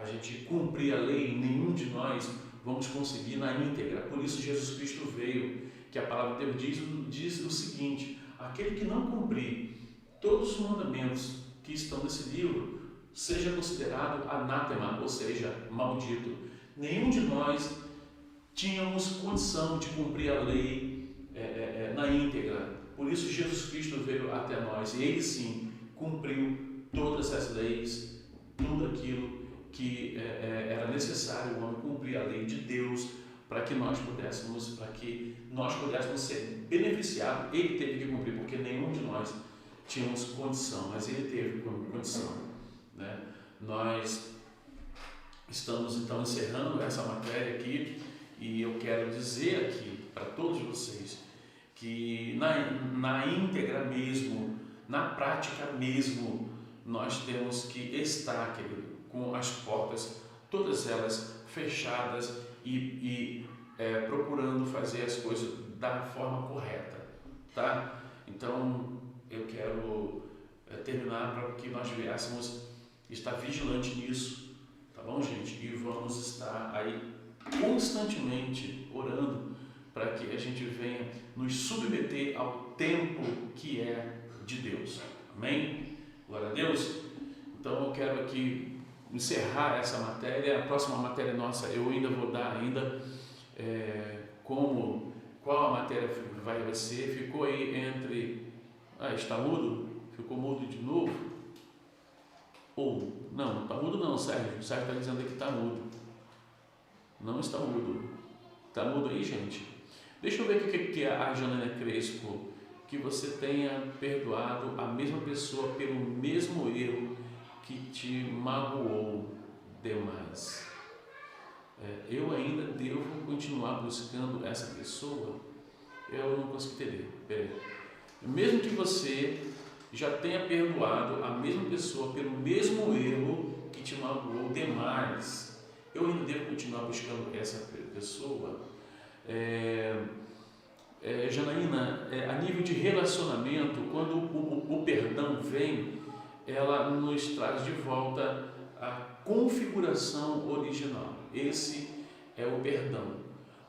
gente cumprir a lei, nenhum de nós vamos conseguir na íntegra. Por isso Jesus Cristo veio, que a palavra de Deus diz o seguinte: aquele que não cumprir todos os mandamentos que estão nesse livro, seja considerado anátema, ou seja, maldito. Nenhum de nós tínhamos condição de cumprir a lei na íntegra. Por isso Jesus Cristo veio até nós e Ele sim cumpriu todas as leis, tudo aquilo que era necessário o homem cumprir a lei de Deus para que nós pudéssemos ser beneficiados. Ele teve que cumprir, porque nenhum de nós tínhamos condição, mas Ele teve condição, né? Nós estamos então encerrando essa matéria aqui e eu quero dizer aqui para todos vocês que na íntegra mesmo, na prática mesmo, nós temos que estar, querido, com as portas todas elas fechadas e procurando fazer as coisas da forma correta, tá? Então eu quero terminar para que nós viéssemos estar vigilante nisso, tá bom, gente? E vamos estar aí constantemente orando para que a gente venha nos submeter ao tempo que é de Deus. Amém? Glória a Deus. Então eu quero aqui encerrar essa matéria. A próxima matéria nossa eu ainda vou dar qual a matéria vai ser. Ficou aí entre está mudo? Ficou mudo de novo? Ou não está mudo não, Sérgio. O Sérgio está dizendo que está mudo. Não está mudo. Está mudo aí, gente? Deixa eu ver o que a Janaína Crespo, que você tenha perdoado a mesma pessoa pelo mesmo erro que te magoou demais. Eu ainda devo continuar buscando essa pessoa? Eu não consigo entender. Mesmo que você já tenha perdoado a mesma pessoa pelo mesmo erro que te magoou demais, eu ainda devo continuar buscando essa pessoa? Janaína, a nível de relacionamento, quando o perdão vem, ela nos traz de volta a configuração original. Esse é o perdão.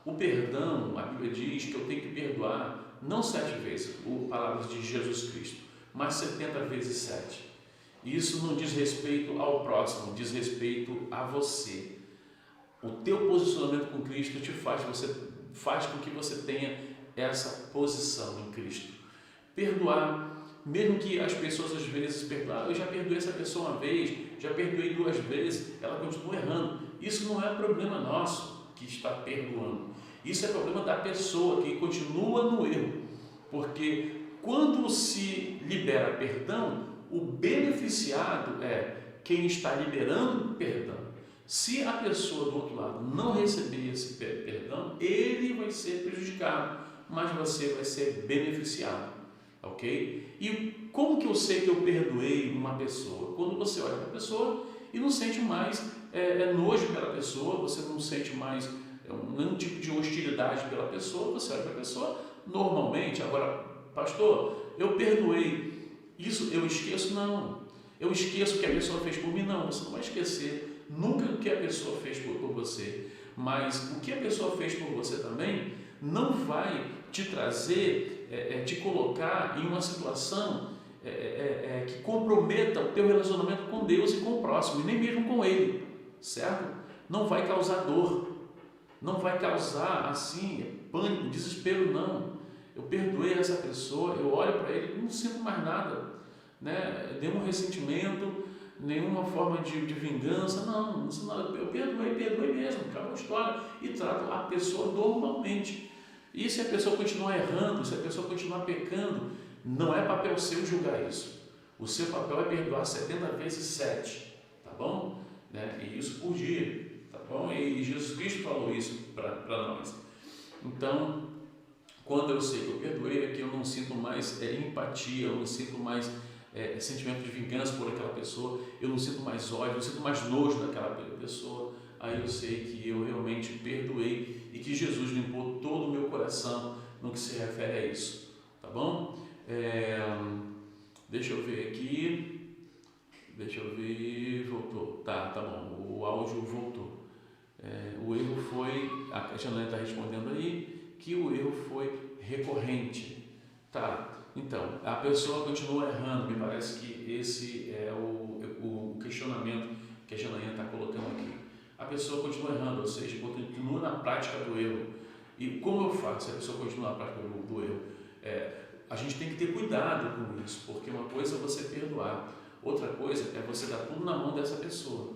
O perdão, a Bíblia diz que eu tenho que perdoar não 7 vezes, por palavras de Jesus Cristo, mas 70 vezes 7. Isso não diz respeito ao próximo, diz respeito a você. O teu posicionamento com Cristo faz com que você tenha essa posição em Cristo. Perdoar, mesmo que as pessoas às vezes perdoem, eu já perdoei essa pessoa uma vez, já perdoei 2 vezes, ela continua errando. Isso não é problema nosso que está perdoando. Isso é problema da pessoa que continua no erro. Porque quando se libera perdão, o beneficiado é quem está liberando perdão. Se a pessoa do outro lado não receber esse perdão, ele vai ser prejudicado, mas você vai ser beneficiado, ok? E como que eu sei que eu perdoei uma pessoa? Quando você olha para a pessoa e não sente mais nojo pela pessoa, você não sente mais nenhum tipo de hostilidade pela pessoa, você olha para a pessoa normalmente. Agora, pastor, eu perdoei, isso eu esqueço? Não. Eu esqueço o que a pessoa fez por mim? Não, você não vai esquecer nunca o que a pessoa fez por você, mas o que a pessoa fez por você também não vai te trazer, te colocar em uma situação que comprometa o teu relacionamento com Deus e com o próximo, e nem mesmo com Ele, certo? Não vai causar dor, não vai causar assim pânico, desespero, não. Eu perdoei essa pessoa, eu olho para ele e não sinto mais nada, né? Nenhum ressentimento, nenhuma forma de vingança, não sinto nada. Eu perdoei mesmo, acabou a história e trato a pessoa normalmente. E se a pessoa continuar errando, se a pessoa continuar pecando, não é papel seu julgar isso. O seu papel é perdoar 70 vezes 7, tá bom? Né? E isso por dia, tá bom? E Jesus Cristo falou isso para nós. Então, quando eu sei que eu perdoei, é que eu não sinto mais empatia, eu não sinto mais sentimento de vingança por aquela pessoa, eu não sinto mais ódio, eu não sinto mais nojo daquela pessoa. Aí eu sei que eu realmente perdoei e que Jesus limpou todo o meu coração no que se refere a isso, tá bom? Deixa eu ver aqui. áudio voltou. O erro foi, a Janaína está respondendo aí, que o erro foi recorrente. Tá, então, a pessoa continua errando, me parece que esse é o questionamento que a Janaína está colocando aqui. A pessoa continua errando, ou seja, continua na prática do erro. E como eu faço se a pessoa continua na prática do erro? A gente tem que ter cuidado com isso, porque uma coisa é você perdoar, outra coisa é você dar tudo na mão dessa pessoa.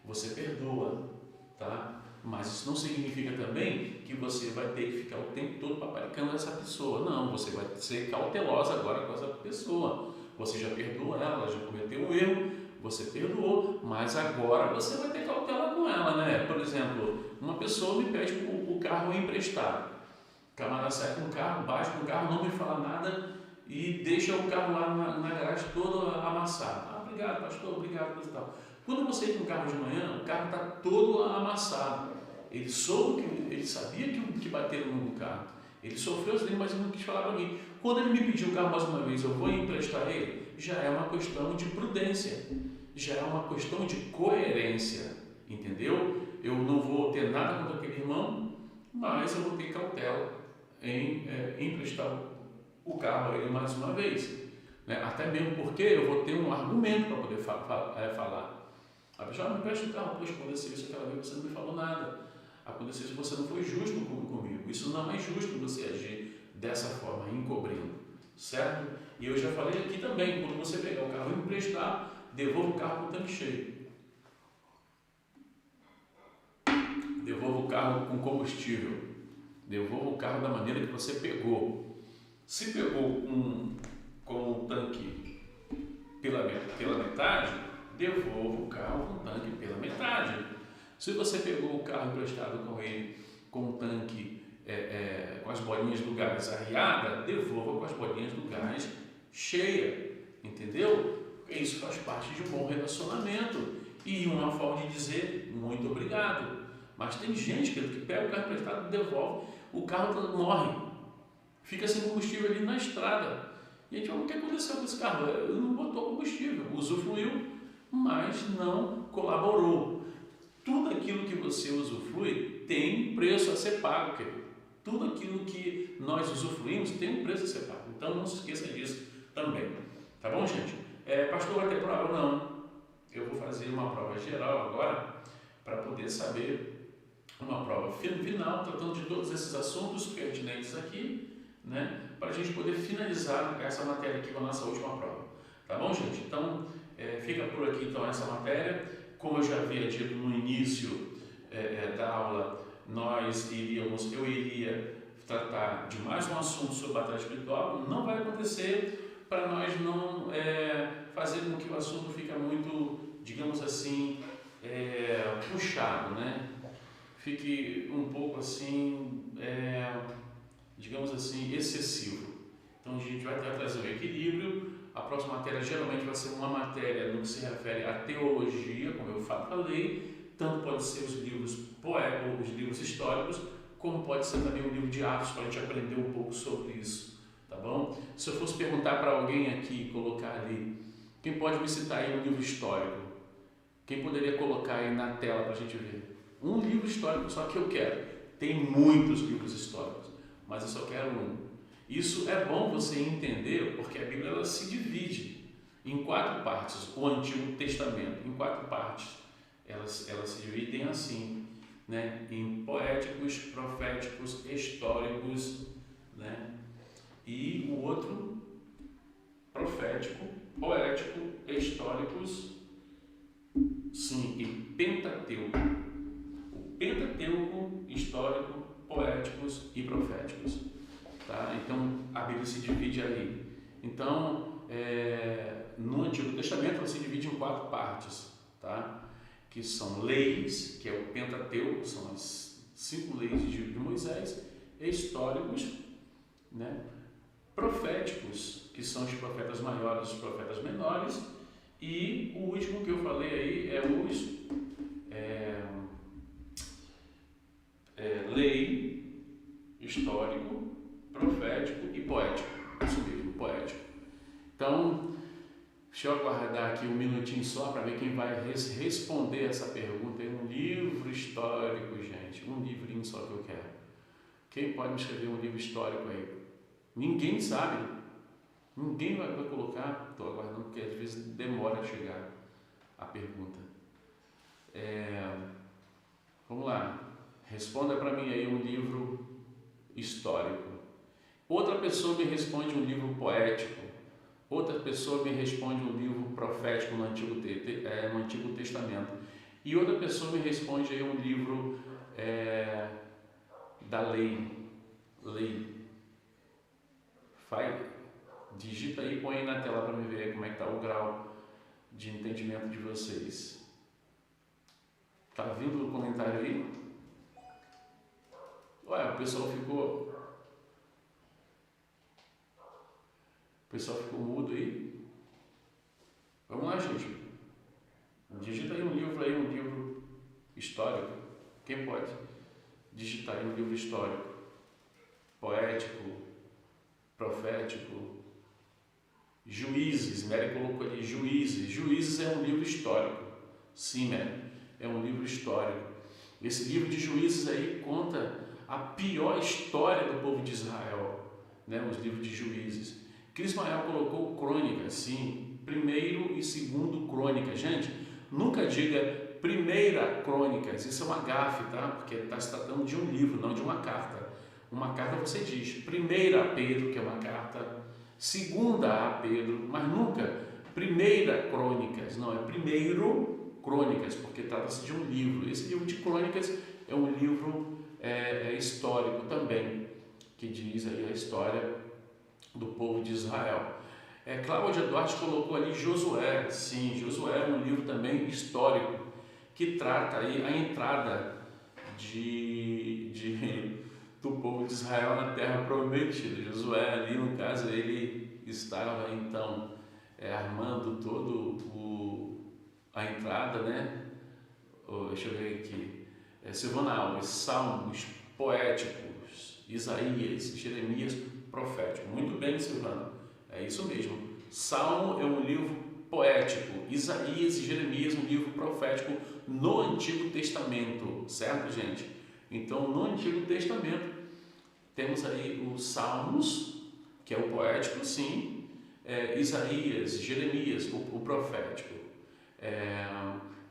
Você perdoa, tá? Mas isso não significa também que você vai ter que ficar o tempo todo paparicando essa pessoa. Não, você vai ser cautelosa agora com essa pessoa. Você já perdoou ela, já cometeu um erro, você perdoou, mas agora você vai ter cautela com ela, né? Por exemplo, uma pessoa me pede o carro emprestado. O camarada sai com o carro, bate com o carro, não me fala nada e deixa o carro lá na garagem todo amassado. Obrigado, pastor, obrigado, coisa e tal. Quando você ir com o carro de manhã, o carro está todo amassado. Ele sabia que bateram no carro. Ele sofreu acidente, mas ele não quis falar para mim. Quando ele me pediu o carro mais uma vez, eu vou emprestar ele, já é uma questão de prudência, já é uma questão de coerência, entendeu? Eu não vou ter nada contra aquele irmão, mas eu vou ter cautela em emprestar o carro a ele mais uma vez. Né? Até mesmo porque eu vou ter um argumento para poder falar. A pessoa me presta o carro, poxa, aconteceu isso aquela vez, você não me falou nada. Aconteceu isso, você não foi justo comigo. Isso não é justo você agir dessa forma, encobrindo, certo? E eu já falei aqui também, quando você pegar o carro e emprestar, devolva o carro com o tanque cheio. Devolva o carro com combustível. Devolva o carro da maneira que você pegou. Se pegou com o tanque pela metade, devolva o carro com o tanque pela metade. Se você pegou o carro emprestado com ele com o tanque com as bolinhas do gás arriada, devolva com as bolinhas do gás cheia, entendeu? Isso faz parte de um bom relacionamento e uma forma de dizer muito obrigado. Mas tem gente que pega o carro emprestado e devolve, o carro morre, fica sem combustível ali na estrada. E a gente fala, o que aconteceu com esse carro? Ele não botou combustível, usufruiu, mas não colaborou. Tudo aquilo que você usufrui tem preço a ser pago, querido. Tudo aquilo que nós usufruímos tem um preço a ser pago. Então não se esqueça disso também. Tá bom, gente? Pastor, vai ter prova? Não. Eu vou fazer uma prova geral agora para poder saber uma prova final, tratando de todos esses assuntos pertinentes aqui, né? Para a gente poder finalizar essa matéria aqui com a nossa última prova. Tá bom, gente? Então, fica por aqui então essa matéria. Como eu já havia dito no início da aula, eu iria tratar de mais um assunto sobre batalha espiritual. Não vai acontecer para nós não fazer com que o assunto fique muito, digamos assim, puxado, né? Fique um pouco assim, digamos assim, excessivo. Então a gente vai trazer um equilíbrio. A próxima matéria geralmente vai ser uma matéria no que se refere à teologia, como eu falei, tanto pode ser os livros poéticos, os livros históricos, como pode ser também o livro de Atos, para a gente aprender um pouco sobre isso, tá bom? Se eu fosse perguntar para alguém aqui, colocar ali, quem pode me citar aí um livro histórico? Quem poderia colocar aí na tela para a gente ver? Um livro histórico só que eu quero. Tem muitos livros históricos, mas eu só quero um. Isso é bom você entender, porque a Bíblia ela se divide em 4 partes, o Antigo Testamento, em 4 partes. Elas se dividem assim, né? Em poéticos, proféticos, históricos, né? E o outro, profético, poético, históricos, sim, e Pentateuco. O Pentateuco, histórico, poéticos e proféticos. Tá? Então, a Bíblia se divide ali. Então, no Antigo Testamento, ela se divide em 4 partes, tá? Que são leis, que é o Pentateuco, são as 5 leis de Moisés, históricos, né? Proféticos, que são os profetas maiores e os profetas menores, e o último que eu falei aí é os lei, histórico, profético e poético. Isso mesmo, poético. Então, deixa eu aguardar dar aqui um minutinho só para ver quem vai responder essa pergunta. É um livro histórico, gente. Um livrinho só que eu quero. Quem pode me escrever um livro histórico aí? Ninguém sabe. Ninguém vai colocar. Estou aguardando porque às vezes demora a chegar a pergunta. Vamos lá. Responda para mim aí um livro histórico. Outra pessoa me responde um livro poético. Outra pessoa me responde um livro profético no Antigo Testamento. E outra pessoa me responde aí um livro da lei. Digita aí e põe aí na tela para me ver como é que está o grau de entendimento de vocês. Tá vindo o comentário aí? Ué, o pessoal ficou mudo aí. Vamos lá, gente. Digita aí um livro histórico. Quem pode digitar aí um livro histórico? Poético, profético. Juízes, Mary colocou ali Juízes. Juízes é um livro histórico. Sim, Mary, é um livro histórico. Esse livro de Juízes aí conta a pior história do povo de Israel, né? Os livros de Juízes. Crismael colocou Crônicas, sim, primeiro e segundo Crônicas. Gente, nunca diga primeira Crônicas, isso é uma gafe, tá? Porque está se tratando de um livro, não de uma carta. Uma carta você diz primeira a Pedro, que é uma carta, segunda a Pedro, mas nunca primeira Crônicas, não, é primeiro Crônicas, porque trata-se de um livro. Esse livro de Crônicas é um livro histórico também, que diz aí a história do povo de Israel. Cláudia Duarte colocou ali Josué. Sim, Josué é um livro também histórico que trata aí a entrada do povo de Israel na terra prometida. Josué ali, no caso, ele estava então armando a entrada, né? Deixa eu ver aqui. Silvana Alves, Salmos poéticos, Isaías, Jeremias profético. Muito bem, Silvana. É isso mesmo. Salmo é um livro poético. Isaías e Jeremias, um livro profético no Antigo Testamento. Certo, gente? Então, no Antigo Testamento, temos aí os Salmos, que é o poético, sim. Isaías, Jeremias, o profético.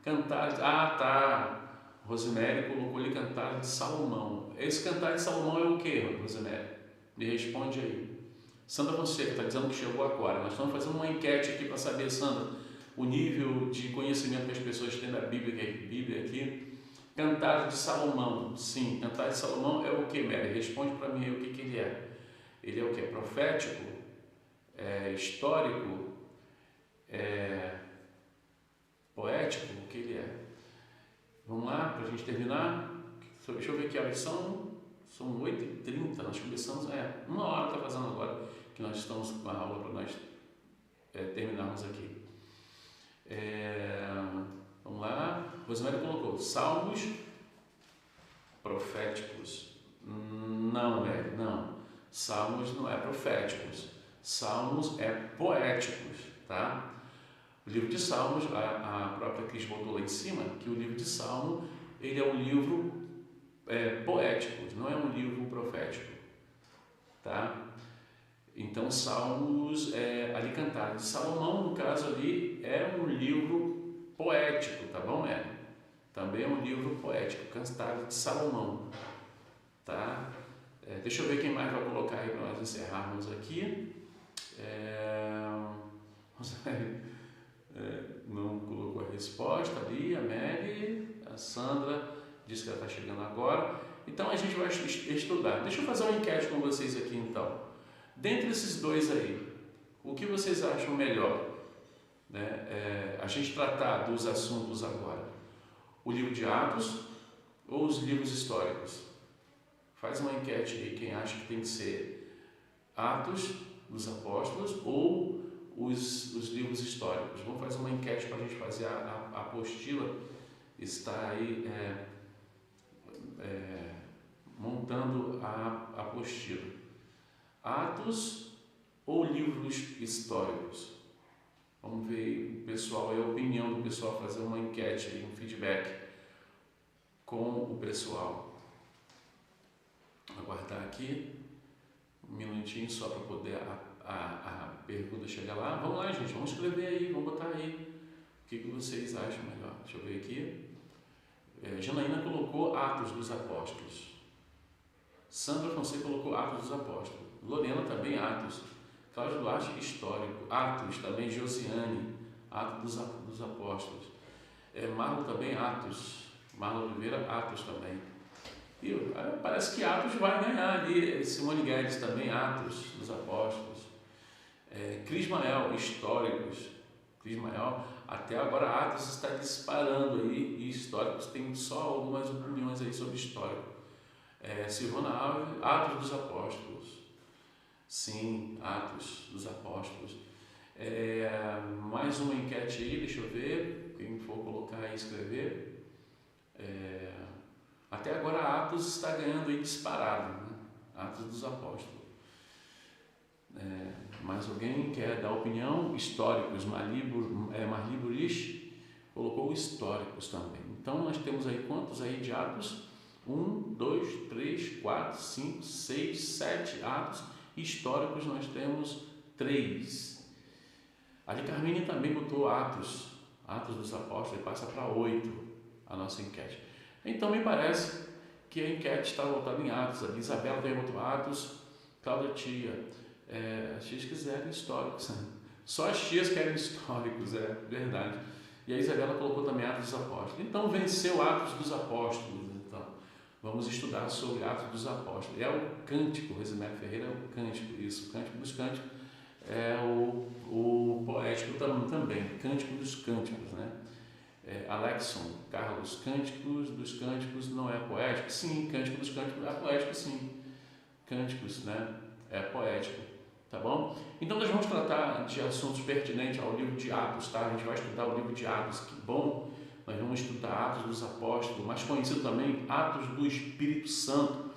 Cantares. Ah, tá. Rosemary colocou ali Cantares de Salomão. Esse Cantar de Salomão é o que, Rosemary? Me responde aí. Sandra Fonseca está dizendo que chegou agora. Nós estamos fazendo uma enquete aqui para saber, Sandra, o nível de conhecimento que as pessoas têm da Bíblia aqui. Cantar de Salomão. Sim, Cantar de Salomão é o que, Mary? Responde para mim aí o que ele é. Ele é o que? Profético? Histórico? Poético? O que ele é? Vamos lá, para a gente terminar. Deixa eu ver que horas são 8h30, nós começamos, 1h está fazendo agora, que nós estamos com a aula para nós terminarmos aqui. Vamos lá, Rosemary colocou, Salmos proféticos. Não, não. Salmos não é proféticos, Salmos é poéticos, tá? O livro de Salmos, a própria Cris botou lá em cima, que o livro de Salmo, ele é um livro poético, não é um livro profético, tá? Então, Salmos, ali Cantar de Salomão, no caso ali, é um livro poético, tá bom, Também é um livro poético, Cantar de Salomão, tá? Deixa eu ver quem mais vai colocar aí para nós encerrarmos aqui. Não colocou a resposta ali, a Mary, a Sandra disse que ela está chegando agora. Então a gente vai estudar. Deixa eu fazer uma enquete com vocês aqui então. Dentre esses dois aí, o que vocês acham melhor, né? A gente tratar dos assuntos agora? O livro de Atos ou os livros históricos? Faz uma enquete aí, quem acha que tem que ser Atos dos Apóstolos ou os livros históricos. Vamos fazer uma enquete para a gente fazer a apostila. Está aí montando a apostila. Atos ou livros históricos? Vamos ver o pessoal, a opinião do pessoal, fazer uma enquete aí, um feedback com o pessoal. Vou aguardar aqui um minutinho só para poder a pergunta chegar lá. Vamos lá, gente, vamos escrever aí, vamos botar aí o que vocês acham melhor. Deixa eu ver aqui. Janaína colocou Atos dos Apóstolos. Sandra Fonseca colocou Atos dos Apóstolos. Lorena também Atos. Cláudio Duarte, histórico. Atos também. Josiane, Atos dos Apóstolos. Marlon também Atos. Marlon Oliveira, Atos também. E parece que Atos vai ganhar ali. Simone Guedes também, Atos dos Apóstolos. Cris Mael, históricos. Cris Mael, até agora Atos está disparando aí, e históricos tem só algumas opiniões aí sobre histórico. Silvana Alves, Atos dos Apóstolos. Sim, Atos dos Apóstolos. Mais uma enquete aí, deixa eu ver, quem for colocar aí, escrever. Até agora Atos está ganhando aí disparado, né? Atos dos Apóstolos. Mais alguém quer dar opinião? Históricos, Marli Burich colocou históricos também. Então nós temos aí quantos aí de Atos? 1, 2, 3, 4, 5, 6, 7 Atos. Históricos nós temos 3. Ali Carmine também botou Atos dos Apóstolos, e passa para 8 a nossa enquete. Então me parece que a enquete está voltada em Atos. A Isabela também botou Atos. Cláudia Tia, as tias quiserem históricos, né? Só as tias querem históricos, é verdade. E a Isabela colocou também Atos dos Apóstolos. Então venceu Atos dos Apóstolos. Então vamos estudar sobre Atos dos Apóstolos. É o cântico, Rosemary Ferreira, é o cântico, isso, o cântico dos cânticos. O poético também, cântico dos cânticos, né? Alexson, Carlos, cânticos dos cânticos não é poético? Sim, cântico dos cânticos é poético, sim. Cânticos, né? É poético, tá bom? Então nós vamos tratar de assuntos pertinentes ao livro de Atos, tá? A gente vai estudar o livro de Atos, que bom! Nós vamos estudar Atos dos Apóstolos, mais conhecido também Atos do Espírito Santo,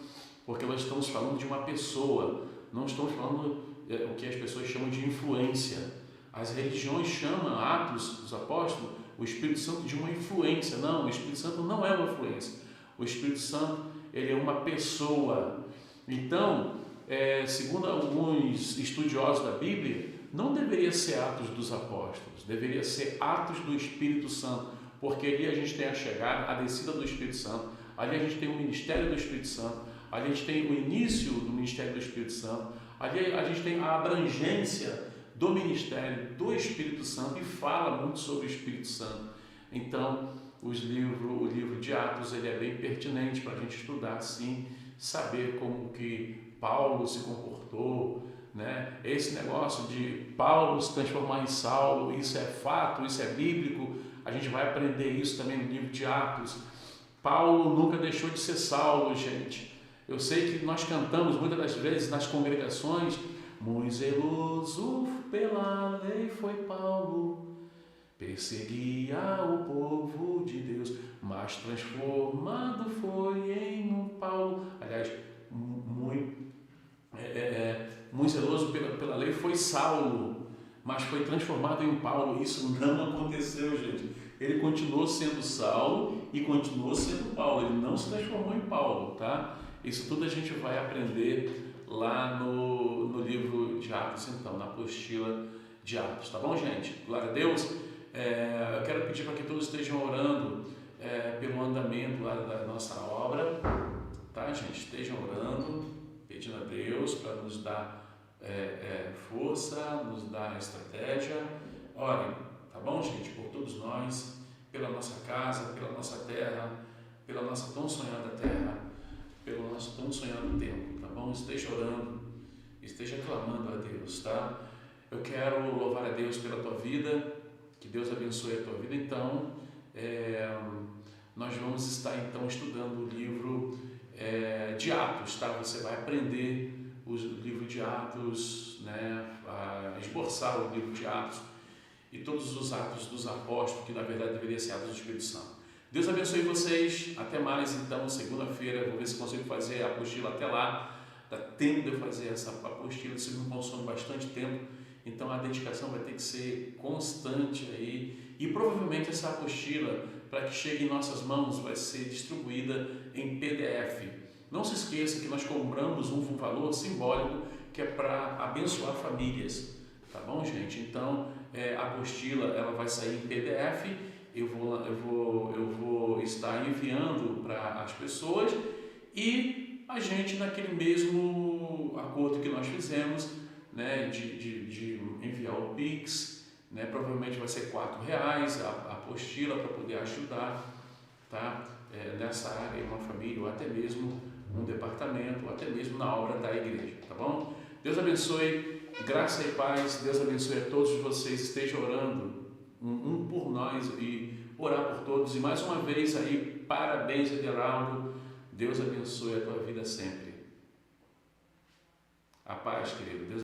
porque nós estamos falando de uma pessoa, não estamos falando o que as pessoas chamam de influência. As religiões chamam Atos dos Apóstolos, o Espírito Santo, de uma influência. Não, o Espírito Santo não é uma influência. O Espírito Santo, ele é uma pessoa. Então, segundo alguns estudiosos da Bíblia, não deveria ser Atos dos Apóstolos, deveria ser Atos do Espírito Santo, porque ali a gente tem a chegada, a descida do Espírito Santo, ali a gente tem o ministério do Espírito Santo, ali a gente tem o início do ministério do Espírito Santo, ali a gente tem a abrangência do ministério do Espírito Santo, e fala muito sobre o Espírito Santo. Então, o livro de Atos, ele é bem pertinente para a gente estudar, sim, saber como que Paulo se comportou, né? Esse negócio de Paulo se transformar em Saulo, isso é fato, isso é bíblico, a gente vai aprender isso também no livro de Atos. Paulo nunca deixou de ser Saulo, gente. Eu sei que nós cantamos muitas das vezes nas congregações: muito zeloso pela lei foi Paulo, perseguia o povo de Deus, mas transformado foi em um Paulo. Aliás, muito zeloso pela lei foi Saulo, mas foi transformado em Paulo. Isso não aconteceu, gente. Ele continuou sendo Saulo e continuou sendo Paulo. Ele não se transformou em Paulo, tá? Isso tudo a gente vai aprender lá no livro de Atos, então, na apostila de Atos, tá bom, gente? Glória a Deus. Eu quero pedir para que todos estejam orando pelo andamento lá da nossa obra, tá, gente? Estejam orando, pedindo a Deus para nos dar força, nos dar estratégia. Orem, tá bom, gente? Por todos nós, pela nossa casa, pela nossa terra, pela nossa tão sonhada terra, pelo nosso tão sonhado tempo, tá bom? Esteja orando, esteja clamando a Deus, tá? Eu quero louvar a Deus pela tua vida, que Deus abençoe a tua vida. Então, nós vamos estar então estudando o livro de Atos, tá? Você vai aprender o livro de Atos, né? A esboçar o livro de Atos e todos os atos dos apóstolos, que na verdade deveria ser atos do Espírito Santo. Deus abençoe vocês. Até mais, então, segunda-feira. Vou ver se consigo fazer a apostila até lá. Dá tempo de eu fazer essa apostila, isso me consome bastante tempo. então a dedicação vai ter que ser constante aí, e provavelmente essa apostila, para que chegue em nossas mãos, vai ser distribuída em PDF. Não se esqueça que nós cobramos um valor simbólico que é para abençoar famílias, tá bom, gente? Então, a apostila ela vai sair em PDF, eu vou estar enviando para as pessoas, e a gente, naquele mesmo acordo que nós fizemos, né, de enviar o Pix, né, provavelmente vai ser R$4 a apostila para poder ajudar, tá? Nessa área, uma família, ou até mesmo um departamento, ou até mesmo na obra da igreja, tá bom? Deus abençoe, graça e paz, Deus abençoe a todos vocês, estejam orando um por nós e orar por todos, e mais uma vez aí, parabéns, Adelardo, Deus abençoe a tua vida sempre. A paz, querido. Deus